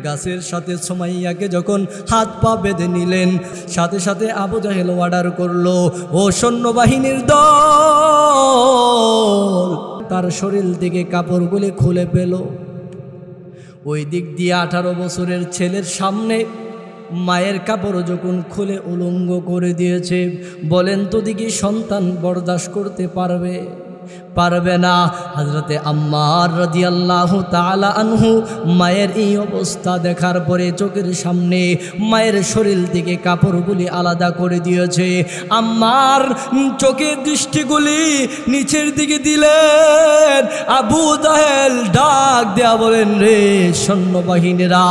গাছের সাথে সুমাইয়াকে যখন হাত পা বেঁধে নিলেন, সাথে সাথে আবু জাহেল অর্ডার করলো, ও সৈন্যবাহিনীর দল, তার শরীর থেকে কাপড়গুলি খুলে পেল। ওই দিক দিয়ে 18 বছরের ছেলের সামনে মায়ের কাপড় যখন খুলে উলঙ্গ করে দিয়েছে, বলেন তো দেখি সন্তান বরদাস্ত করতে পারবে? পারবে না। হযরতে আম্মার রাদিয়াল্লাহু তাআলা আনহু মায়ের এই অবস্থা দেখার পরে চোখের সামনে মায়ের শরীর থেকে কাপড়গুলি আলাদা করে দিয়েছে। আম্মার চোখের দৃষ্টিগুলি নিচের দিকে দিলেন। আবু জাহেল ডাক দেয়া বলেন, রে সৈন্যবাহিনীরা,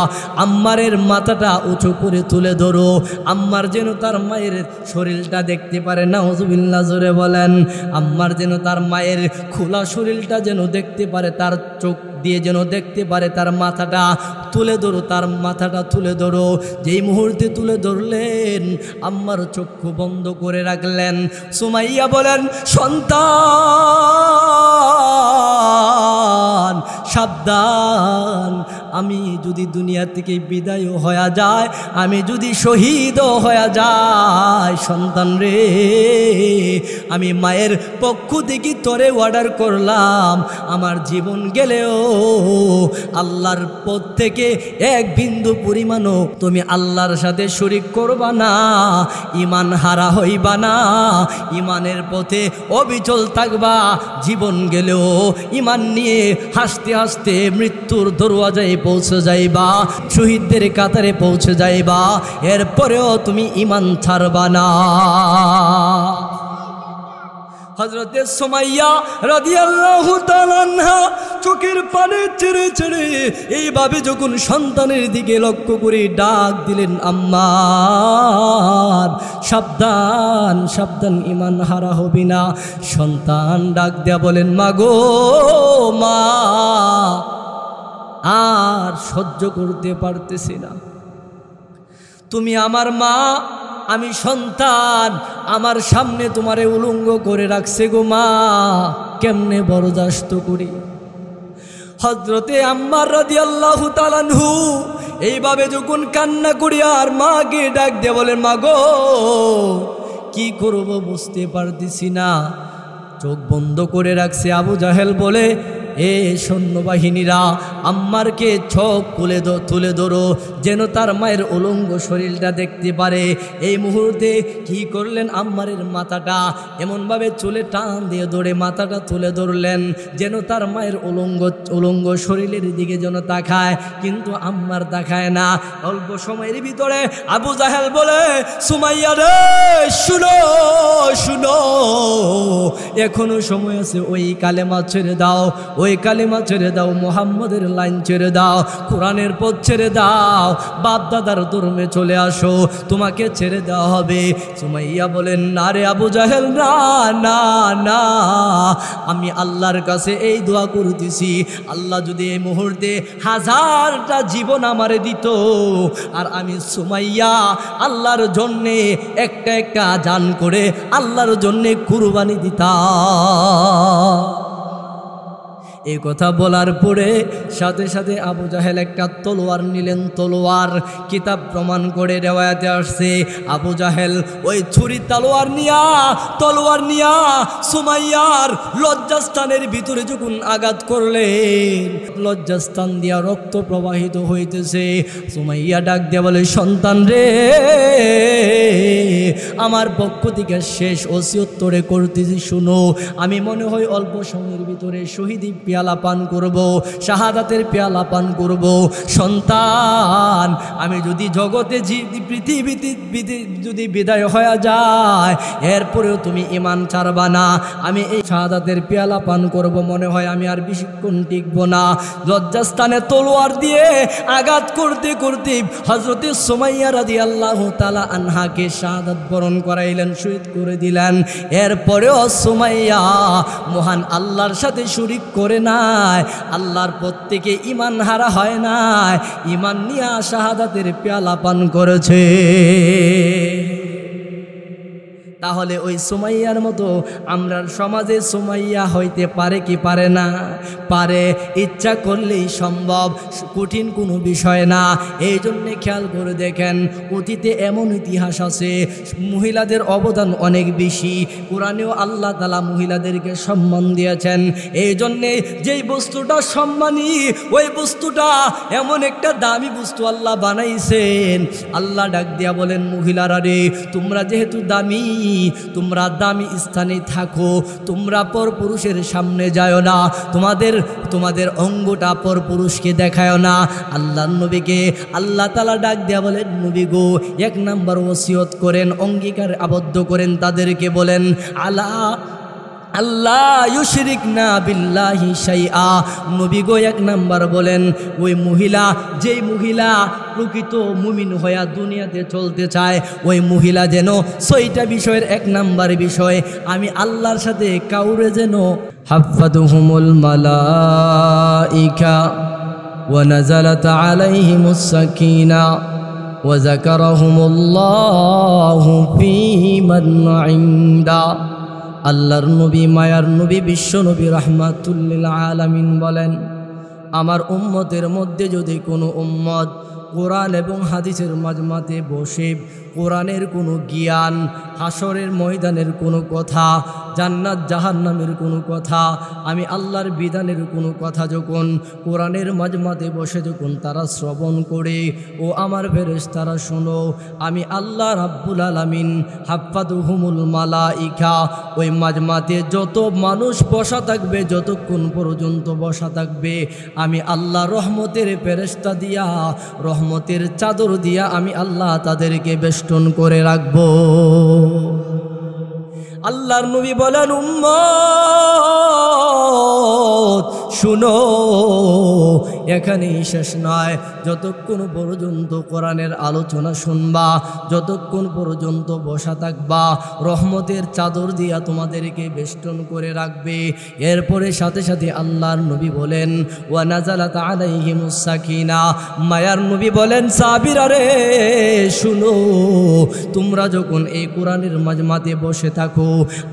আম্মারের মাথাটা উঁচু করে তুলে ধরো, আম্মার যেন তার মায়ের শরীরটা দেখতে পারে। নাউজুবিল্লাহ, জোরে বলেন। আম্মার যেন তার মায়ের খোলা শরীরটা যেন দেখতে পারে, তার চোখ দিয়ে যেন দেখতে পারে, তার মাথাটা তুলে ধরো, তার মাথাটা তুলে ধরো। যেই মুহূর্তে তুলে ধরলেন, আম্মার চক্ষু বন্ধ করে রাখলেন। সুমাইয়া বলেন, সন্তান সাবধান, আমি যদি দুনিয়া থেকে বিদায় হয়ে যায়, আমি যদি শহীদ হয়ে যাই, সন্তান রে, আমি মায়ের পক্ষ থেকে তোরে অর্ডার করলাম, আমার জীবন গেলেও আল্লাহর পথ থেকে এক বিন্দু পরিমাণও তুমি আল্লাহর সাথে শরীক করবা না, ঈমান হারা হইবা না, ঈমানের পথে অবিচল থাকবা। জীবন গেলেও ঈমান নিয়ে হাসতে হাসতে মৃত্যুর দরওয়াজায় পৌঁছে যাইবা, শহীদদের কাতারে পৌঁছে যাইবা, এরপরেও তুমি ঈমান ছাড়বা না। হযরতে সুমাইয়া রাদিয়াল্লাহু তাআলা আনহা চোখের পানি ছেড়ে ছেড়ে এইভাবে যখন সন্তানের দিকে লক্ষ্য করে ডাক দিলেন, আম্মা সাবধান সাবধান, ঈমান হারা হবি না। সন্তান ডাক দেয়া বলেন, মা গো মা, আর সহ্য করতে পারতেছি না, তুমি আমার মা, আমি সন্তান, আমার সামনে তোমারে উলঙ্গ করে রাখছে গো মা, কেমনে বরদাস্ত করি? হযরতে আম্মার রাদিয়াল্লাহু তাআলা আনহু এইভাবে যখন কান্না করি আর মাকে ডাক দিয়ে বলেন, মা গো কি করব বুঝতে পারতেছি না। চোখ বন্ধ করে রাখছে। আবু জাহেল বলে, এ সৈন্যবাহিনীরা, আম্মারকে চোখ তুলে ধরো, যেন তার মায়ের উলঙ্গ শরীরটা দেখতে পারে। এই মুহূর্তে কি করলেন, আম্মারের মাথাটা এমনভাবে চুলে টান দিয়ে ধরে মাথাটা তুলে ধরলেন, যেন তার মায়ের উলঙ্গ শরীরের দিকে যেন তাকায়, কিন্তু আম্মার তাকায় না। অল্প সময়ের ভিতরে আবু জাহেল বলে, সুমাইয়া রে, শুনো শুনো, এখনো সময় আছে, ওই কালেমা ছেড়ে দাও, ওই কালেমা ছেড়ে দাও, মুহাম্মদের লাইন ছেড়ে দাও, কোরআনের পথ ছেড়ে দাও, বাপ দাদার ধর্মে চলে আসো, তোমাকে ছেড়ে দেওয়া হবে। সুমাইয়া বলেন, না রে আবু জাহেল, না না না, আমি আল্লাহর কাছে এই দোয়া করতেছি, আল্লাহ যদি এই মুহূর্তে 1000টা জীবন আমারে দিত, আর আমি সুমাইয়া আল্লাহর জন্যে একটা একটা জান করে আল্লাহর জন্যে কুরবানি দিতাম। এই কথা বলার পরে সাথে সাথে আবু জাহেল একটা তলোয়ার নিলেন। তলোয়ার কিতাব প্রমাণ করে রেওয়ায়াতে আসছে, আবু জাহেল ওই ছুরি তলোয়ার নিয়া সুমাইয়ার লজ্জাস্থানের ভিতরে যখন আঘাত করলেন, লজ্জাস্থান দিয়া রক্ত প্রবাহিত হইতেছে। সুমাইয়া ডাক দিয়া বলে, সন্তান রে, আমার পক্ষ থেকে শেষ ওসিয়ত তোরে করতেছি, শুনো, আমি মনে হয় অল্প সময়ের ভিতরে শহীদি পেয়ালা পান করব, শাহাদাতের পেয়ালা পান করব। সন্তান, আমি যদি জগতে পৃথিবীতে যদি বিদায় হয়ে যায়, এরপরেও তুমি ঈমান ছাড়বা না, আমি এই শাহাদাতের পেয়ালা পান করব, মনে হয় আমি আর বেশিক্ষণ টিকব না। লজ্জাস্থানে তলোয়ার দিয়ে আঘাত করতে করতে হযরতে সুমাইয়া রাদিয়াল্লাহু তাআলা আনহাকে শাহাদাত বরণ করাইলেন, শহীদ করে দিলেন। এরপরেও সুমাইয়া মহান আল্লাহর সাথে শরীক করে নাই, আল্লাহর পথ থেকে ঈমান হারা হয় নাই, ঈমান নিয়ে শাহাদাতের পেয়ালা পান করেছে। তাহলে ওই সুমাইয়ার মতো আমরা সমাজে সুমাইয়া হইতে পারে কি পারে না? পারে, ইচ্ছা করলেই সম্ভব, কঠিন কোনো বিষয় না। এই জন্যে খেয়াল করে দেখেন, অতীতে এমন ইতিহাস আছে মহিলাদের অবদান অনেক বেশি। কোরআনেও আল্লাহ তাআলা মহিলাদেরকে সম্মান দিয়েছেন। এই জন্যে যেই বস্তুটা সম্মানী, ওই বস্তুটা এমন একটা দামি বস্তু আল্লাহ বানাইছেন। আল্লাহ ডাক দিয়া বলেন, মহিলারা রে, তোমরা যেহেতু দামি, তোমরা দামি স্থানে থাকো, তোমরা পরপুরুষের সামনে যাও না, তোমাদের অঙ্গটা পরপুরুষকে দেখায় না। আল্লাহর নবীকে আল্লাহ তাআলা ডাক দেয়া বলেন, নবী গো, 1 নাম্বার ওসিয়ত করেন, অঙ্গীকার আবদ্ধ করেন, তাদেরকে বলেন আল্লাহ ইউশরিক না বিল্লাহি শাইআ। নবী গো 1 নাম্বার বলেন, ওই মহিলা, যেই মহিলা প্রকৃত মুমিন হইয়া দুনিয়াতে চলতে চায়, ওই মহিলা যেন 6টা বিষয়ের 1 নাম্বার বিষয়, আমি আল্লাহর সাথে কাউরে যেন হাফাতুহুমুল মালাইকা ওয়া নাযালাত আলাইহিমুস সাকিনা ওয়া যাকারাহুমুল্লাহু ফী মান ইনদা। আল্লাহর নবী, মায়ার নবী, বিশ্ব নবী রাহমাতুল লিল আলামিন বলেন, আমার উম্মতের মধ্যে যদি কোনো উম্মত কোরআন এবং হাদিসের মাজমাতে বসে কোরআনের কোনো জ্ঞান, হাসরের ময়দানের কোনো কথা, জান্নাত জাহান্নামের কোনো কথা, আমি আল্লাহর বিধানের কোনো কথা যখন কোরআনের মাজমাতে বসে যখন তারা শ্রবণ করে, ও আমার ফেরেশতারা শোনো, আমি আল্লাহ রাব্বুল আলামিন হাফাতুহুমুল মালাইকা, ওই মাজমাতে যত মানুষ বসা থাকবে, যতক্ষণ পর্যন্ত বসা থাকবে, আমি আল্লাহ রহমতের ফেরেশতা দিয়া, রহমতের চাদর দিয়া আমি আল্লাহ তাদেরকে বেষ্টন করে রাখব। আল্লাহর নবী বলেন, উম্মত শুনো, এখানেই শেষ নয়, যতক্ষণ পর্যন্ত কোরআনের আলোচনা শুনবা, যতক্ষণ পর্যন্ত বসা থাকবা, রহমতের চাদর দিয়া তোমাদেরকে বেষ্টন করে রাখবে। এরপরে সাথে সাথে আল্লাহর নবী বলেন, ওয়া নাযালাত আলাইহিমুস সাকিনা, মায়ার নবী বলেন, সাহাবীরা রে শুনো, তোমরা যখন এই কোরআনের মাজমাতে বসে থাকো,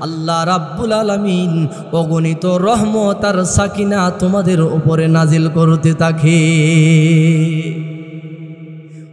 আল্লাহ রাব্বুল আলামিন অগণিত রহমত আর সাকিনা তোমাদের উপরে নাজিল করতে থাকে।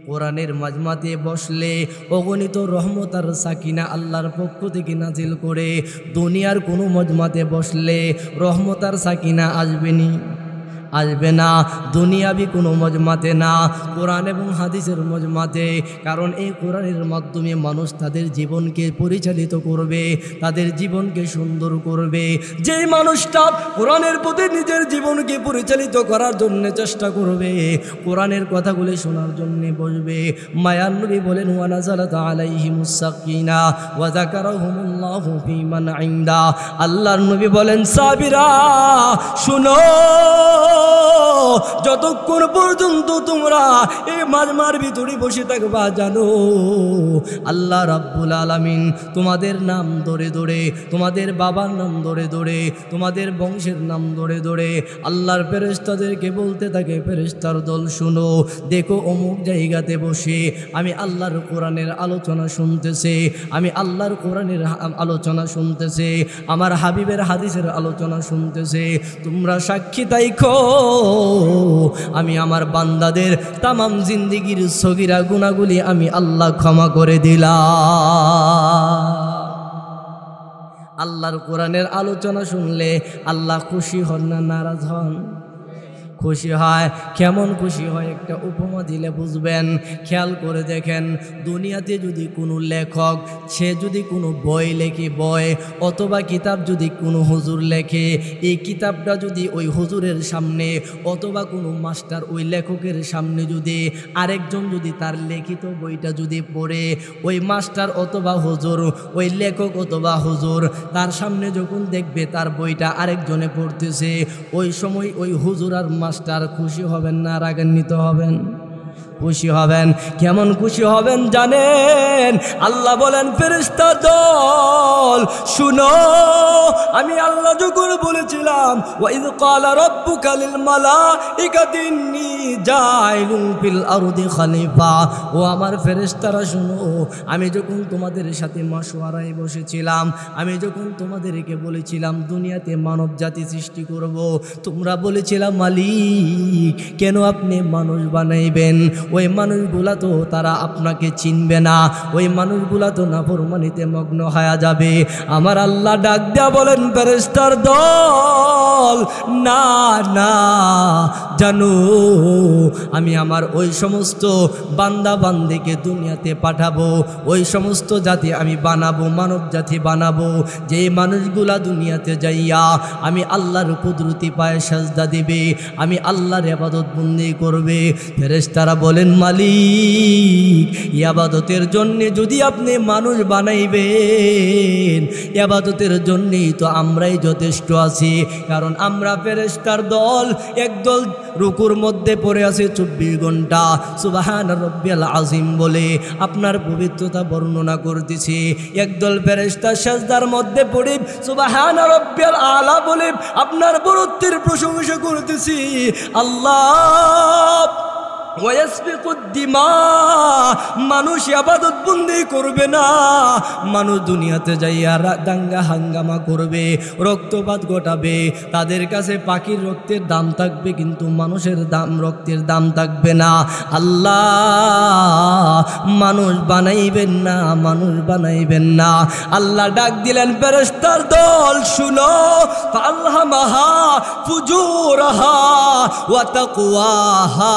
কোরআনের মাজমাতে বসলে অগণিত রহমত আর সাকিনা আল্লাহর পক্ষ থেকে নাজিল করে। দুনিয়ার কোনো মাজমাতে বসলে রহমত আর সাকিনা আসবে না, দুনিয়াবি কোনো মজমাতে না, কোরআন এবং হাদিসের মজমাতে। কারণ এই কোরআনের মাধ্যমে মানুষ তাদের জীবনকে পরিচালিত করবে, তাদের জীবনকে সুন্দর করবে। যেই মানুষটা কোরআনের প্রতি নিজের জীবনকে পরিচালিত করার জন্য চেষ্টা করবে, কোরআনের কথাগুলি শোনার জন্য বসবে, মায়ার নবী বলেন, ওয়া নাযালাত আলাইহিমুস সাকিনা ওয়া যাকারাহুমুল্লাহু ফী মান ইনদা। আল্লাহর নবী বলেন, সাহাবীরা শুনো, যতক্ষণ পর্যন্ত তোমরা এই মাজমার ভিতরে বসে থাকবা, জানো আল্লাহ রাব্বুল আলামিন তোমাদের নাম ধরে ধরে, তোমাদের বাবার নাম ধরে ধরে, তোমাদের বংশের নাম ধরে ধরে আল্লাহর ফেরেশতাদেরকে বলতে থাকে, ফেরেশতার দল শুনো, দেখো অমুক জায়গাতে বসে আমি আল্লাহর কোরআনের আলোচনা শুনতেছে, আমি আল্লাহর কোরআনের আলোচনা শুনতেছে, আমার হাবিবের হাদিসের আলোচনা শুনতেছে, তোমরা সাক্ষী তাইখো আমি আমার বান্দাদের তামাম জিন্দেগির সগীরা গুনাহগুলি আমি আল্লাহ ক্ষমা করে দিলাম। আল্লাহর কোরআনের আলোচনা শুনলে আল্লাহ খুশি হন না নারাজ হন? খুশি হয়। কেমন খুশি হয় একটা উপমা দিলে বুঝবেন। খেয়াল করে দেখেন, দুনিয়াতে যদি কোনো লেখক সে যদি কোনো বই লেখে, বই অথবা কিতাব যদি কোনো হুজুর লেখে, এই কিতাবটা যদি ওই হুজুরের সামনে অথবা কোনো মাস্টার ওই লেখকের সামনে যদি আরেকজন যদি তার লিখিত বইটা যদি পড়ে, ওই মাস্টার অথবা হুজুর, ওই লেখক অথবা হুজুর তার সামনে যখন দেখবে তার বইটা আরেকজনে পড়তেছে, ওই সময় ওই হুজুর আর মাস্টার খুশি হবেন না রাগান্বিত হবেন? খুশি হবেন। কেমন খুশি হবেন জানেন? আল্লাহ বলেন, ফেরেশতা দল শুনো, আমি আল্লাহ যখন বলেছিলাম ওয়াইদ ক্বালা রাব্বুকা লিল মালাইকাতি ইন্নী জাইলুন ফিল আরদি খলিফা, ও আমার ফেরেশতারা শুনো, আমি যখন তোমাদের সাথে মাশওয়ারায় বসেছিলাম, আমি যখন তোমাদেরকে বলেছিলাম দুনিয়াতে মানব জাতি সৃষ্টি করব, তোমরা বলেছিলাম মালিক কেন আপনি মানুষ বানাইবেন? ওই মানুষগুলা তো তারা আপনাকে চিনবে না, ওই মানুষগুলা তো নাফরমানিতে মগ্ন হয়ে যাবে। আমার আল্লাহ ডাক দেয়া বলেন, ফেরেশতার দল না না, জানো আমি আমার ওই সমস্ত বান্দা বান্দিকে দুনিয়াতে পাঠাবো, ওই সমস্ত জাতি আমি বানাবো, মানব জাতি বানাবো, যে মানুষগুলা দুনিয়াতে যাইয়া আমি আল্লাহর কুদরতি পায়ে সাজদা দিবে, আমি আল্লাহর ইবাদত বন্দেগি করবে। ফেরেশতারা বলেন, মালিক ইবাদতের জন্য যদি আপনি মানুষ বানাইবেন, ইবাদতের জন্যই তো আমরাই যথেষ্ট আছি, কারণ আমরা ফেরেশতার দল একদল রুকুর মধ্যে পড়ে আছে 24 ঘন্টা সুবহান রাব্বিয়াল আযীম বলে আপনার পবিত্রতা বর্ণনা করতেছি, একদল ফেরেশতা সাজদার মধ্যে পড়ে সুবহান রাব্বিয়াল আলা বলে আপনার বরত্বের প্রশংসা করতেছি। আল্লাহ ওয়াসফিকুদ্দিমা, মানুষ ইবাদত বন্দেগি করবে না, মানুষ দুনিয়াতে যাইয়া দাঙ্গা হাঙ্গামা করবে, রক্তপাত ঘটাবে, তাদের কাছে পাখির রক্তের দাম থাকবে কিন্তু মানুষের রক্তের দাম থাকবে না। আল্লাহ মানুষ বানাইবেন না, মানুষ বানাইবেন না। আল্লাহ ডাক দিলেন, ফেরেশতার দল শুনো, ফালহামাহা ফুজুরাহা ওয়া তাকওয়াহা,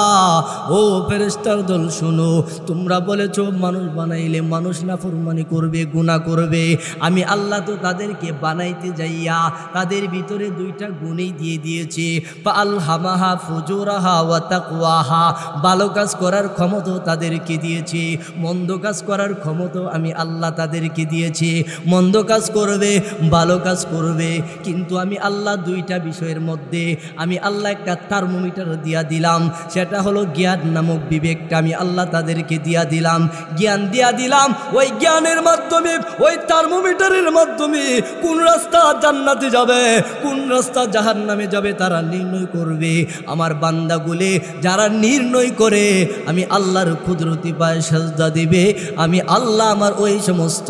ও ফেরেশতার দল শুনো, তোমরা বলেছো মানুষ বানাইলে মানুষ নাফরমানি করবে, গুনাহ করবে, আমি আল্লাহ তো তাদেরকে বানাইতে যাইয়া তাদের ভিতরে দুইটা গুণই দিয়ে দিয়েছি, ফালহামাহা ফুজুরাহা ওয়া তাকওয়াহা, ভালো কাজ করার ক্ষমতা তাদেরকে দিয়েছি, মন্দ কাজ করার ক্ষমতা আমি আল্লাহ তাদেরকে দিয়েছি। মন্দ কাজ করবে, ভালো কাজ করবে, কিন্তু আমি আল্লাহ দুইটা বিষয়ের মধ্যে আমি আল্লাহ একটা থার্মোমিটার দিয়া দিলাম, সেটা হলো জ্ঞান নামক বিবেকটা আমি আল্লাহ তাদেরকে দিয়া দিলাম, জ্ঞান দিয়া দিলাম। ওই জ্ঞানের মাধ্যমে, ওই থার্মোমিটারের মাধ্যমে কোন রাস্তা জান্নাতে যাবে, কোন রাস্তা জাহান্নামে যাবে তারা নির্ণয় করবে। আমার বান্দাগুলি যারা নির্ণয় করে আমি আল্লাহর কুদরতি পায়ে সাজদা দিবে, আমি আল্লাহ আমার ওই সমস্ত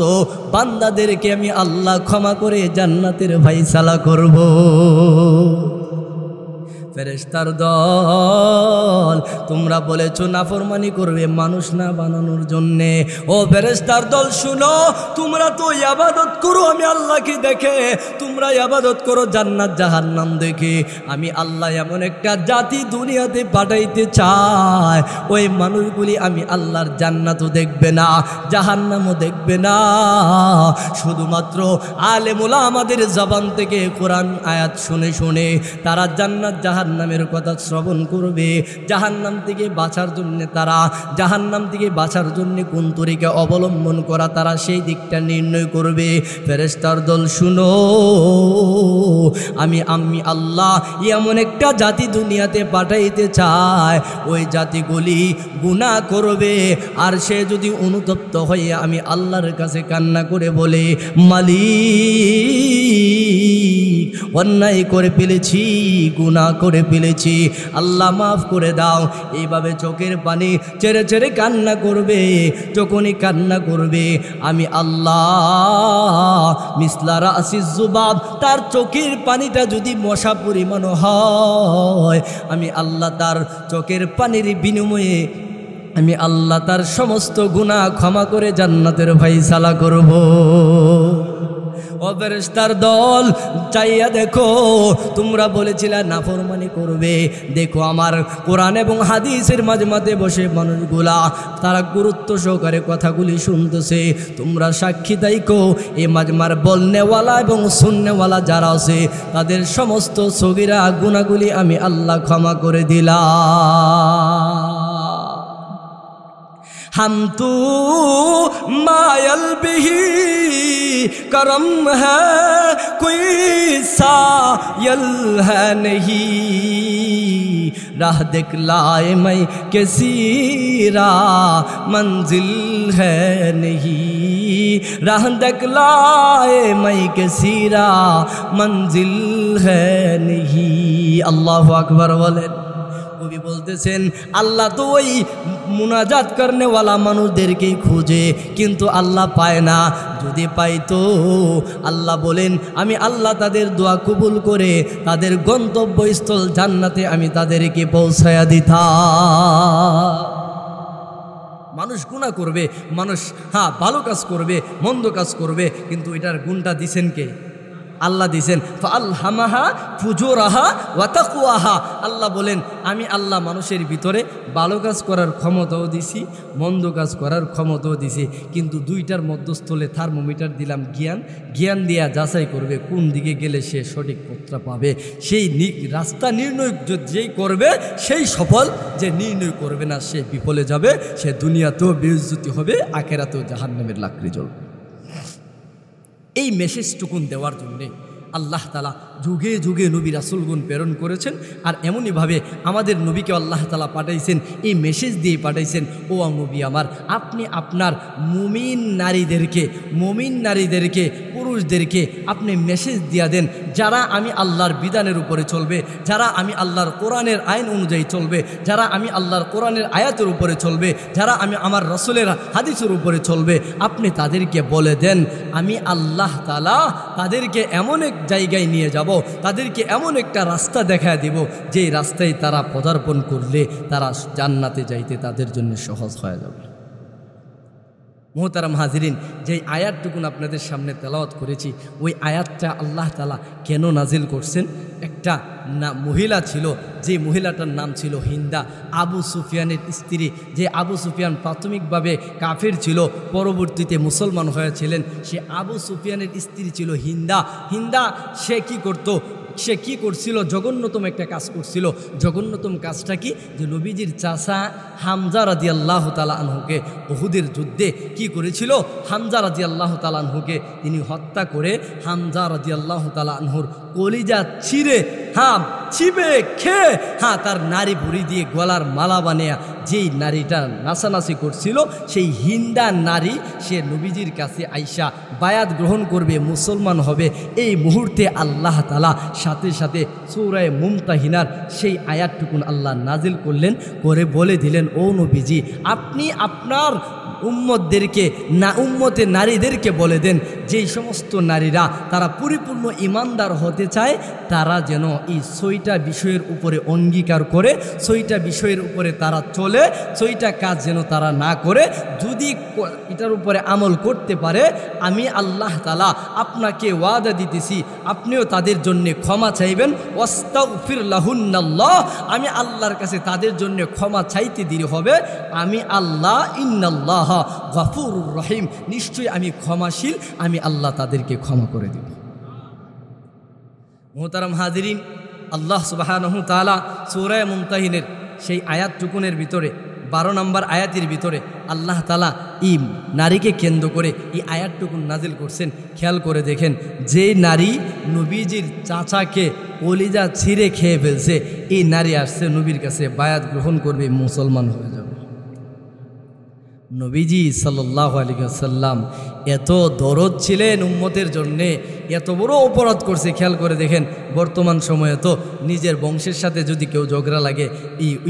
বান্দাদেরকে আমি আল্লাহ ক্ষমা করে জান্নাতের ফায়সালা করব। ফেরেশতার দল তোমরা বলেছো নাফরমানি করবে মানুষ না বানানোর জন্যে, ও ফেরেশতার দল শুনো, তোমরা তো ইবাদত করো আমি আল্লাহকে দেখে, তোমরা ইবাদত করো জান্নাত জাহান্নাম দেখে, আমি আল্লাহ এমন একটা জাতি দুনিয়াতে পাঠাইতে চাই, ওই মানুষগুলি আমি আল্লাহর জান্নাতও দেখবে না, জাহান্নামও দেখবে না, শুধুমাত্র আলেম ওলামাদের জবান থেকে কোরআন আয়াত শুনে শুনে তারা জান্নাত জাহান্নামের কথা শ্রবণ করবে, জাহান্নাম থেকে বাঁচার জন্য তারা জাহান্নাম থেকে বাঁচার জন্য কোন তরিকা অবলম্বন করা তারা সেই দিকটা নির্ণয় করবে। ফেরেশতার দল শুনো, আমি আল্লাহ এমন একটা জাতি দুনিয়াতে পাঠাইতে চাই, ওই জাতিগুলি গুনাহ করবে, আর সে যদি অনুতপ্ত হয়ে আমি আল্লাহর কাছে কান্না করে বলে, মালিক অন্যায় করে ফেলেছি, গুনাহ করে ফেলেছি, আল্লাহ মাফ করে দাও, এইভাবে চোখের পানি ছেড়ে ছেড়ে কান্না করবে, যখনই কান্না করবে আমি আল্লাহ মিসলা রাসিজ জুবাব, তার চোখের পানিটা যদি মশা পরিমাণ হয় আমি আল্লাহ তার চোখের পানির বিনিময়ে আমি আল্লাহ তার সমস্ত গুনাহ ক্ষমা করে জান্নাতের ফায়সালা করব। ও ফেরেশতার দল চাইয়া দেখো, তোমরা বলেছিলে নাফরমানি করবে, দেখো আমার কোরআন এবং হাদিসের মাঝে মাঝে বসে মানুষগুলা তারা গুরুত্ব সহকারে কথাগুলি শুনতেছে, তোমরা সাক্ষী দাইকো এই মাজমার বলনেওয়ালা এবং শুননেওয়ালা যারা আছে তাদের সমস্ত সগীরা গুনাহগুলি আমি আল্লাহ ক্ষমা করে দিলাম। हम तो मायल बिही करम है कोई सायल है नहीं, राह दिखलाए मैं कैसी राह मंजिल है नहीं, राह दिखलाए मैं कैसी राह मंजिल है नहीं। अल्लाहु আকবার বলেন। কবি বলতেছেন আল্লাহ তো ওই মুনাজাত করনেওয়ালা মানুষদেরকেই খোঁজে, কিন্তু আল্লাহ পায় না। যদি পাইতো আল্লাহ বলেন আমি আল্লাহ তাদের দোয়া কবুল করে তাদের গন্তব্যস্থল জান্নাতে আমি তাদেরকে পৌঁছায়া দিতাম। মানুষ গুনাহ করবে, মানুষ ভালো কাজ করবে, মন্দ কাজ করবে, কিন্তু এটার গুণটা দিছেন কে? আল্লাহ দিছেন। ফাআলহামাহা ফুজুরাহা ওয়া তাকওয়াহা। আল্লাহ বলেন আমি আল্লাহ মানুষের ভিতরে ভালো কাজ করার ক্ষমতাও দিছি, মন্দ কাজ করার ক্ষমতাও দিছি, কিন্তু দুইটার মধ্যস্থলে থার্মোমিটার দিলাম জ্ঞান দিয়া যাচাই করবে কোন দিকে গেলে সে সঠিক পথটা পাবে। সেই রাস্তা নির্ণয় যেই করবে সেই সফল, যে নির্ণয় করবে না সে বিফলে যাবে, সে দুনিয়াতেও বেইজ্জতি হবে, আখিরাতেও জাহান্নামের লাকড়ি জ্বলবে। এই মেসেজটুকুন দেওয়ার জন্যে আল্লাহ তাআলা যুগে যুগে নবী রাসূলগণ প্রেরণ করেছেন। আর এমনইভাবে আমাদের নবীকে আল্লাহ তাআলা পাঠাইছেন, এই মেসেজ দিয়ে পাঠাইছেন, ও নবী আমার, আপনি আপনার মুমিন নারীদেরকে পুরুষদেরকে আপনি মেসেজ দিয়া দেন, যারা আমি আল্লাহর বিধানের উপরে চলবে, যারা আমি আল্লাহর কোরআনের আইন অনুযায়ী চলবে, যারা আমি আল্লাহর কোরআনের আয়াতের উপরে চলবে, যারা আমি আমার রাসূলের হাদিসের উপরে চলবে, আপনি তাদেরকে বলে দেন আমি আল্লাহ তাআলা তাদেরকে এমন এক জায়গায় নিয়ে যাব, তাদেরকে এমন একটা রাস্তা দেখায় দিব, যে রাস্তায় তারা পদার্পণ করলে তারা জান্নাতে যাইতে তাদের জন্য সহজ হয়ে যাবে। মোহতারাম হাজিরিন, যেই আয়াতটুকুন আপনাদের সামনে তেলাওয়াত করেছি, ওই আয়াতটা আল্লাহ তাআলা কেন নাজিল করছেন? একটা মহিলা ছিল, যে মহিলাটার নাম ছিল হিন্দা, আবু সুফিয়ানের স্ত্রী। যে আবু সুফিয়ান প্রাথমিকভাবে কাফের ছিল, পরবর্তীতে মুসলমান হয়েছিলেন। সে আবু সুফিয়ানের স্ত্রী ছিল হিন্দা। সে কি করছিল? জঘন্যতম একটা কাজ করছিল। জঘন্যতম কাজটা কি? যে নবীজির চাচা হামজা রাদিয়াল্লাহু তাআলা আনহুকে উহুদের যুদ্ধে কি করেছিল? হামজা রাদিয়াল্লাহু তাআলা আনহুকে তিনি হত্যা করে হামজা রাদিয়াল্লাহু তাআলা আনহুর কলিজা চিবে খেয়ে তার নারী ভুঁড়ি দিয়ে গলার মালা বানিয়ে যেই নারীটা নাচানাচি করছিল, সেই হিন্দা নারী সে নবীজির কাছে আইসা বায়াত গ্রহণ করবে, মুসলমান হবে। এই মুহূর্তে আল্লাহ তাআলা সাথে সাথে সূরা মুমতাহিনার সেই আয়াতটুকুন আল্লাহ নাজিল করলেন, করে বলে দিলেন, ও নবীজি, আপনি আপনার উম্মতে নারীদেরকে বলে দেন, যেই সমস্ত নারীরা তারা পরিপূর্ণ ইমানদার হতে চায়, তারা যেন এই 6টা বিষয়ের উপরে অঙ্গীকার করে, 6টা বিষয়ের উপরে তারা চলে, 6টা কাজ যেন তারা না করে। যদি এটার উপরে আমল করতে পারে, আমি আল্লাহ তাআলা আপনাকে ওয়াদা দিতেছি, আপনিও তাদের জন্য ক্ষমা চাইবেন। ওয়াস্তাগফির লাহুন্নাল্লাহ, আমি আল্লাহর কাছে তাদের জন্য ক্ষমা চাইতে দেরি হবে। আমি আল্লাহ ইন্নাল্লাহ গফুরুর রহিম, নিশ্চয়ই আমি ক্ষমাশীল, আমি আল্লাহ তাদেরকে ক্ষমা করে দেব। মুহতারাম হাজিরিন, আল্লাহ সুবহানাহু তাআলা সূরা মুমতাহিনের সেই আয়াতটুকুনের ভিতরে 12 নম্বর আয়াতের ভিতরে আল্লাহ তাআলা এই নারীকে কেন্দ্র করে এই আয়াতটুকুন নাজিল করছেন। খেয়াল করে দেখেন, যে নারী নবীজির চাচাকে কলিজা ছিঁড়ে খেয়ে ফেলছে, এই নারী আসছে নবীর কাছে বায়াত গ্রহণ করবে, মুসলমান হয়ে যাবে। নবীজি সাল্লাল্লাহু আলাইহি ওয়াসাল্লাম এত দরদ ছিলেন উম্মতের জন্যে, এত বড় অপরাধ করছে। খেয়াল করে দেখেন, বর্তমান সময়ে তো নিজের বংশের সাথে যদি কেউ ঝগড়া লাগে,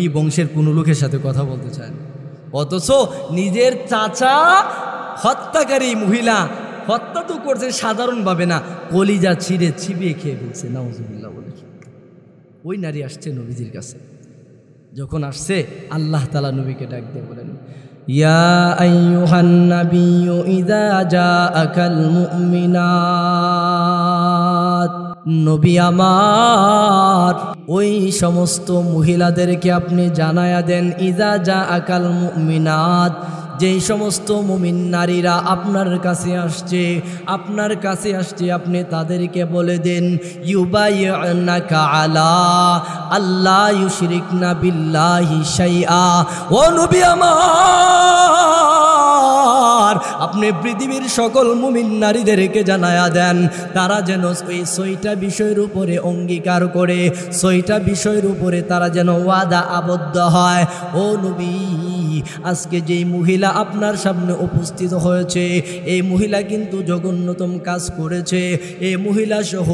এই বংশের কোনো লোকের সাথে কথা বলতে চায় না, অথচ নিজের চাচা হত্যাকারী মহিলা হত্যা তো করছে সাধারণভাবে না, কলিজা ছিঁড়ে চিবিয়ে খেয়ে ফেলছে, নাউজুবিল্লাহ বলে। ওই নারী আসছে নবীজির কাছে। যখন আসছে, আল্লাহ তাআলা নবীকে ডাক দিয়ে বলেন, ইয়া আইয়ুহান নাবিয়্যু ইযা জাআকাল মুমিনাত, নবী আমার ওই সমস্ত মহিলাদেরকে আপনি জানায়া দেন, ইযা জাআকাল মুমিনাত, যেই সমস্ত মুমিন নারীরা আপনার কাছে আসছে, আপনি তাদেরকে বলে দেন, ইউবাইউনাকা আলা আল্লা ইউশরিকনা বিল্লাহি শাইআ। ও নবী আমার, আপনি পৃথিবীর সকল মুমিন নারীদেরকে জানায়া দেন তারা যেন ওই 6টা বিষয়ের উপরে অঙ্গীকার করে 6টা বিষয়ের উপরে তারা যেন ওয়াদা আবদ্ধ হয়। ও নবী, আজকে যেই মহিলা আপনার সামনে উপস্থিত হয়েছে এই মহিলা কিন্তু জঘন্যতম কাজ করেছে। এই মহিলা সহ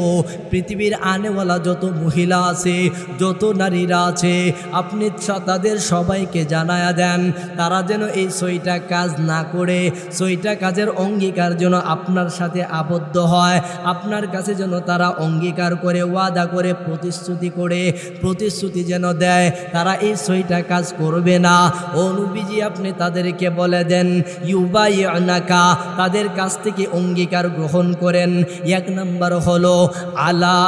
পৃথিবীর আনেওয়ালা যত মহিলা আছে, যত নারীরা আছে, আপনি তাদের সবাইকে জানায়া দেন তারা যেন এই 6টা কাজ না করে 6টা কাজের অঙ্গীকার যেন আপনার সাথে আবদ্ধ হয়। আপনার কাছে যেন তারা অঙ্গীকার করে, ওয়াদা করে, প্রতিশ্রুতি যেন দেয় তারা এই 6টা কাজ করবে না। ও নবীজি, আপনি তাদেরকে বলে দেন ইউবাইউনাকা, তাদের কাছ থেকে অঙ্গীকার গ্রহণ করেন। 1 নাম্বার হলো আলা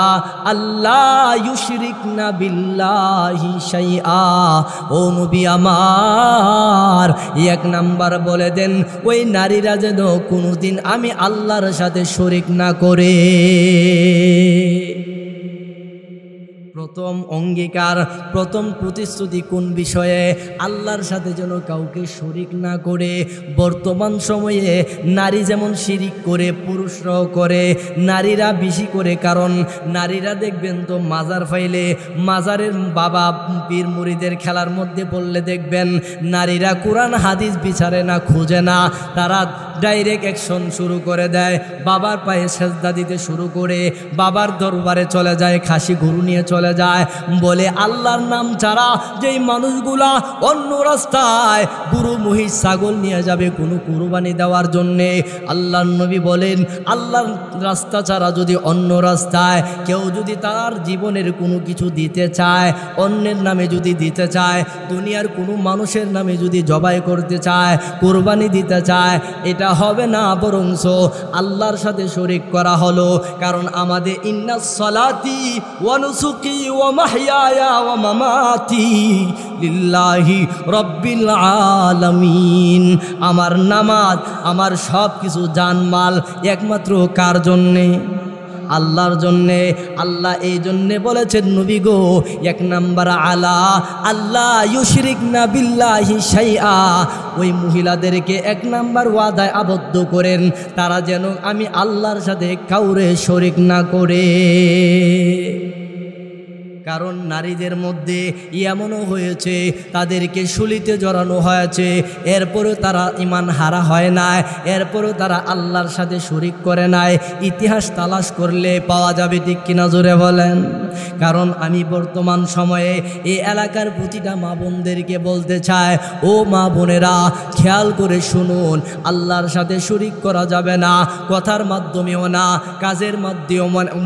আল্লাহ ইউশরিকনা বিল্লাহি শাইআ। ও নবী আমার, 1 নাম্বার বলে দেন ওই নারীরা যেন কোনোদিন আমি আল্লাহর সাথে শরিক না করে। প্রথম অঙ্গীকার, প্রথম প্রতিশ্রুতি কোন বিষয়ে? আল্লাহর সাথে যেন কাউকে শরিক না করে। বর্তমান সময়ে নারী যেমন শিরিক করে, পুরুষরাও করে, নারীরা বেশি করে। কারণ নারীরা দেখবেন তো মাজার ফাইলে, মাজারের বাবা পীর মুরিদের খেলার মধ্যে বললে দেখবেন নারীরা কোরআন হাদিস বিচারে না, খুঁজে না, তারা ডাইরেক্ট অ্যাকশন শুরু করে দেয়। বাবার পায়ে সেজদা দিতে শুরু করে, বাবার দরবারে চলে যায়, খাসি গরু নিয়ে চলে যায়। বলে আল্লাহর নাম ছাড়া যেই মানুষগুলা অন্য রাস্তায় গরু, মহিষ, ছাগল নিয়ে যাবে কোনো কুরবানি দেওয়ার জন্যে, আল্লাহর নবী বলেন আল্লাহর রাস্তা ছাড়া যদি অন্য রাস্তায় কেউ যদি তার জীবনের কোনো কিছু দিতে চায়, অন্যের নামে যদি দিতে চায়, দুনিয়ার কোনো মানুষের নামে যদি জবাই করতে চায়, কুরবানি দিতে চায়, এটা হবে না, বরংস আল্লাহর সাথে শরিক করা হলো। কারণ আমাদের ইন্নাস সালাতি ওয়া নুসুকি ওয়া মাহইয়ায়া ওয়া মামাতি লিল্লাহি রাব্বিল আলামিন। আমার নামাজ, আমার সব কিছু জানমাল একমাত্র কার জন্যে? আল্লাহর জন্যে। আল্লাহ এই জন্যে বলেছেন নবী গো, 1 নাম্বার আলা আল্লাহ ইউশরিকনা বিল্লাহি শাইআ, ওই মহিলাদেরকে 1 নাম্বার ওয়াদায় আবদ্ধ করেন তারা যেন আমি আল্লাহর সাথে কাউরে শরিক না করে। কারণ নারীদের মধ্যে এমনও হয়েছে তাদেরকে শুলিতে জড়ানো হয়েছে, এরপরেও তারা ঈমান হারা হয় নাই, এরপরেও তারা আল্লাহর সাথে শরিক করে নাই। ইতিহাস তালাশ করলে পাওয়া যাবে, ঠিক কিনা জোরে বলেন? কারণ আমি বর্তমান সময়ে এই এলাকার প্রতিটা মা বোনদেরকে বলতে চাই, ও মা বোনেরা খেয়াল করে শুনুন, আল্লাহর সাথে শরিক করা যাবে না, কথার মাধ্যমেও না, কাজের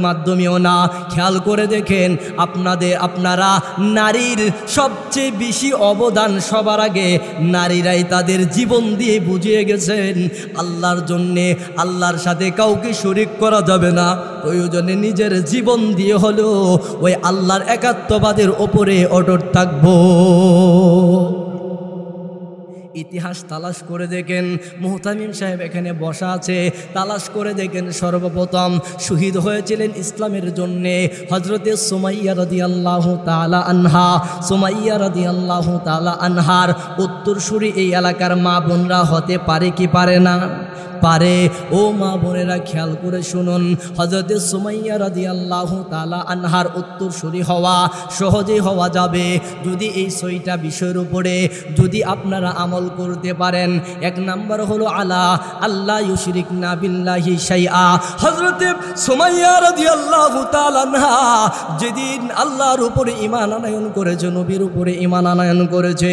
মাধ্যমেও না। খেয়াল করে দেখেন, আপনারা নারীর সবচেয়ে বেশি অবদান সবার আগে নারীরাই তাদের জীবন দিয়ে বুঝিয়ে গেছেন আল্লাহর জন্যে আল্লাহর সাথে কাউকে শরিক করা যাবে না। প্রয়োজনে নিজের জীবন দিয়ে হলেও ওই আল্লাহর একাত্মবাদের ওপরে অটুট থাকবো। ইতিহাস তালাশ করে দেখেন, মুহতামিম সাহেব এখানে বসা আছে, তালাশ করে দেখেন সর্বপ্রথম শহীদ হয়েছিলেন ইসলামের জন্যে হজরতে সুমাইয়া রাদিয়াল্লাহু তাআলা আনহা। সুমাইয়া রাদিয়াল্লাহু তাআলা আনহার উত্তরসূরি এই এলাকার মা বোনরা হতে পারে কি পারে না? পারে। ও মা বোনেরা খেয়াল করে শুনুন, হযরতে সুমাইয়া রাদিয়াল্লাহু তাআলা আনহার উত্তরসূরি হওয়া সহজেই হওয়া যাবে যদি এই 6টা বিষয়ের উপরে যদি আপনারা আমল করতে পারেন। 1 নাম্বার হলো আলা আল্লাহ ইউশরিকনা বিল্লাহি শাইআ। হযরতে সুমাইয়া রাদিয়াল্লাহু তাআলা আনহা যেদিন আল্লাহর উপরে ঈমান আনয়ন করেছে, নবীর উপরে ঈমান আনয়ন করেছে,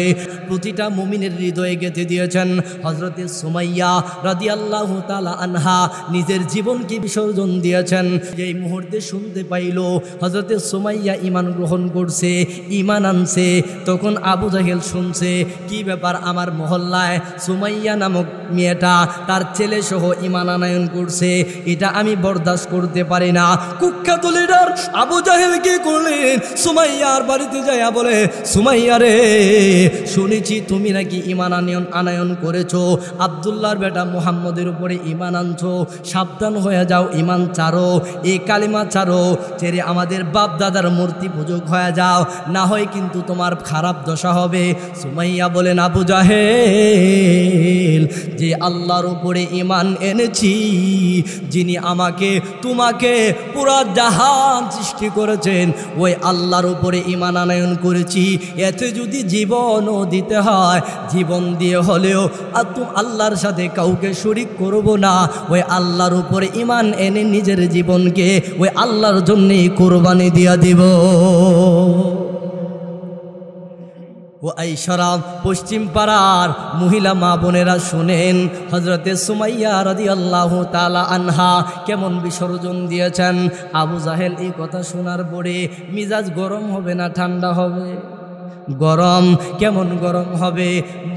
প্রতিটা মুমিনের হৃদয়ে গেঁথে দিয়েছেন। হযরতে সুমাইয়া রাদিয়াল্লাহু তাআলা আনহা নিজের জীবনকে বিসর্জন দিয়েছেন। যেই মুহূর্তে শুনতে পাইল হযরতে সুমাইয়া ঈমান গ্রহণ করছে, ঈমান আনছে, তখন আবু জাহেল শুনছে কি ব্যাপার, আমার মহল্লায় সুমাইয়া নামক মেয়েটা তার ছেলে সহ ঈমান আনয়ন করছে, এটা আমি বরদাস্ত করতে পারি না। কুখ্যাত লিডার আবু জাহেল কি করলেন, সুমাইয়ার বাড়িতে যাইয়া বলে, সুমাইয়া রে, শুনেছি তুমি নাকি ঈমান আনয়ন করেছো আব্দুল্লাহর বেটা মুহাম্মদের উপরে ঈমান আনছো, সাবধান হয়ে যাও, ঈমান ছাড়ো, এই কালিমা ছাড়ো, ছেড়ে আমাদের বাপ দাদার মূর্তি পূজক হয়ে যাও, না হয় কিন্তু তোমার খারাপ দশা হবে। সুমাইয়া বলেন, আবু জাহেল, যে আল্লাহর উপরে ঈমান এনেছি, যিনি আমাকে তোমাকে পুরা জাহান সৃষ্টি করেছেন, ওই আল্লাহর উপরে ঈমান আনয়ন করেছি। এতে যদি জীবনও দিতে হয়, জীবন দিয়ে হলেও আল্লাহর সাথে কাউকে শরীক করব না। ওই আল্লাহর উপরে ঈমান এনে নিজের জীবনকে ওই আল্লাহর জন্যই কোরবানি দিয়া দিব। ও আইসারাম, পশ্চিম পাড়ার মহিলা মা বোনেরা শুনেন, হজরতে সুমাইয়া রাদিয়াল্লাহু তাআলা আনহা কেমন বিসর্জন দিয়েছেন। আবু জাহেল এই কথা শোনার পরে মিজাজ গরম হবে না ঠান্ডা হবে? গরম। কেমন গরম হবে?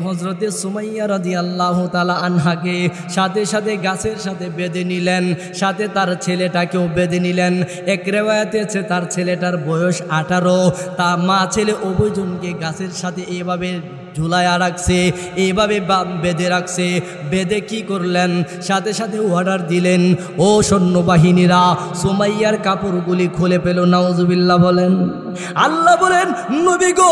হজরতে সুমাইয়া রাদিয়াল্লাহু তাআলা আনহাকে সাথে সাথে গাছের সাথে বেঁধে নিলেন, সাথে তার ছেলেটাকেও বেঁধে নিলেন। এক রিওয়ায়াতে আছে তার ছেলেটার বয়স 18, তা মা ছেলে উভয়জনকে গাছের সাথে এভাবে ঝুলাইয়া রাখছে, এইভাবে বেঁধে রাখছে। বেঁধে কি করলেন? সাথে সাথে অর্ডার দিলেন, ও সৈন্যবাহিনীরা সুমাইয়ার কাপড়গুলি খুলে পেল। নাউজুবিল্লাহ বলেন। আল্লাহ বলেন, নবী গো,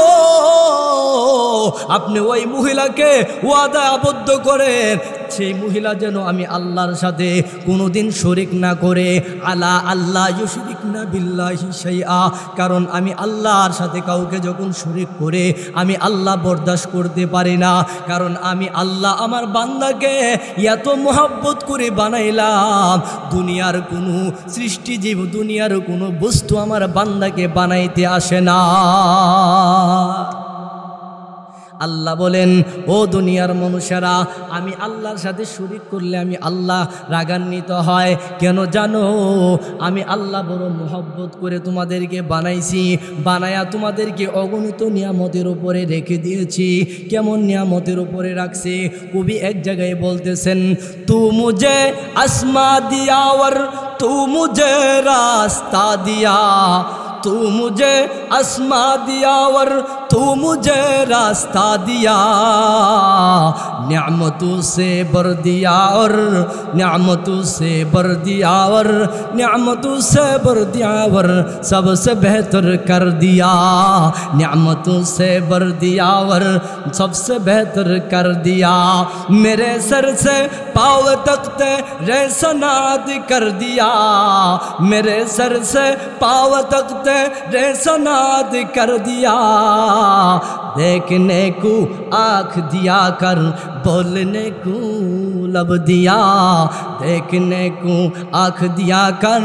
আপনি ওই মহিলাকে ওয়াদা আবদ্ধ করেন, সেই মহিলা যেন আমি আল্লাহর সাথে কোনোদিন শরিক না করে। আলা আল্লাহ ইউশরিকনা বিল্লাহি শাইআ, কারণ আমি আল্লাহর সাথে কাউকে যখন শরিক করে আমি আল্লাহ বরদাস্ত করতে পারি না। কারণ আমি আল্লাহ আমার বান্দাকে এত মহব্বত করে বানাইলাম, দুনিয়ার কোনো সৃষ্টিজীব, দুনিয়ার কোনো বস্তু আমার বান্দাকে বানাইতে আসে না। আল্লাহ বলেন, ও দুনিয়ার মানুষেরা, আমি আল্লাহর সাথে শরীক করলে আমি আল্লাহ রাগান্বিত হয়। কেন জানো? আমি আল্লাহ বড় মহব্বত করে তোমাদেরকে বানাইছি, বানায়া তোমাদেরকে অগণিত নিয়ামতের উপরে রেখে দিয়েছি। কেমন নিয়ামতের উপরে রাখছে? কবি এক জায়গায় বলতেছেন, তু মুঝে আসমা দিয়া और तू मुझे रास्ता दिया, तू मुझे आसमां दिया और तू मुझे रास्ता दिया, नियामतों से भर दिया और नियामतों से भर दिया और नियामतों से भर दिया और सबसे बेहतर कर दिया, नियामतों से भर दिया और सबसे बेहतर कर दिया, मेरे सर से पाँव तक तेरे सनाद कर दिया, मेरे सर से पाँव तक तेरे सनाद कर दिया, देखने को आँख दिया कर, बोलने को लब दिया, देखने को आँख दिया कर,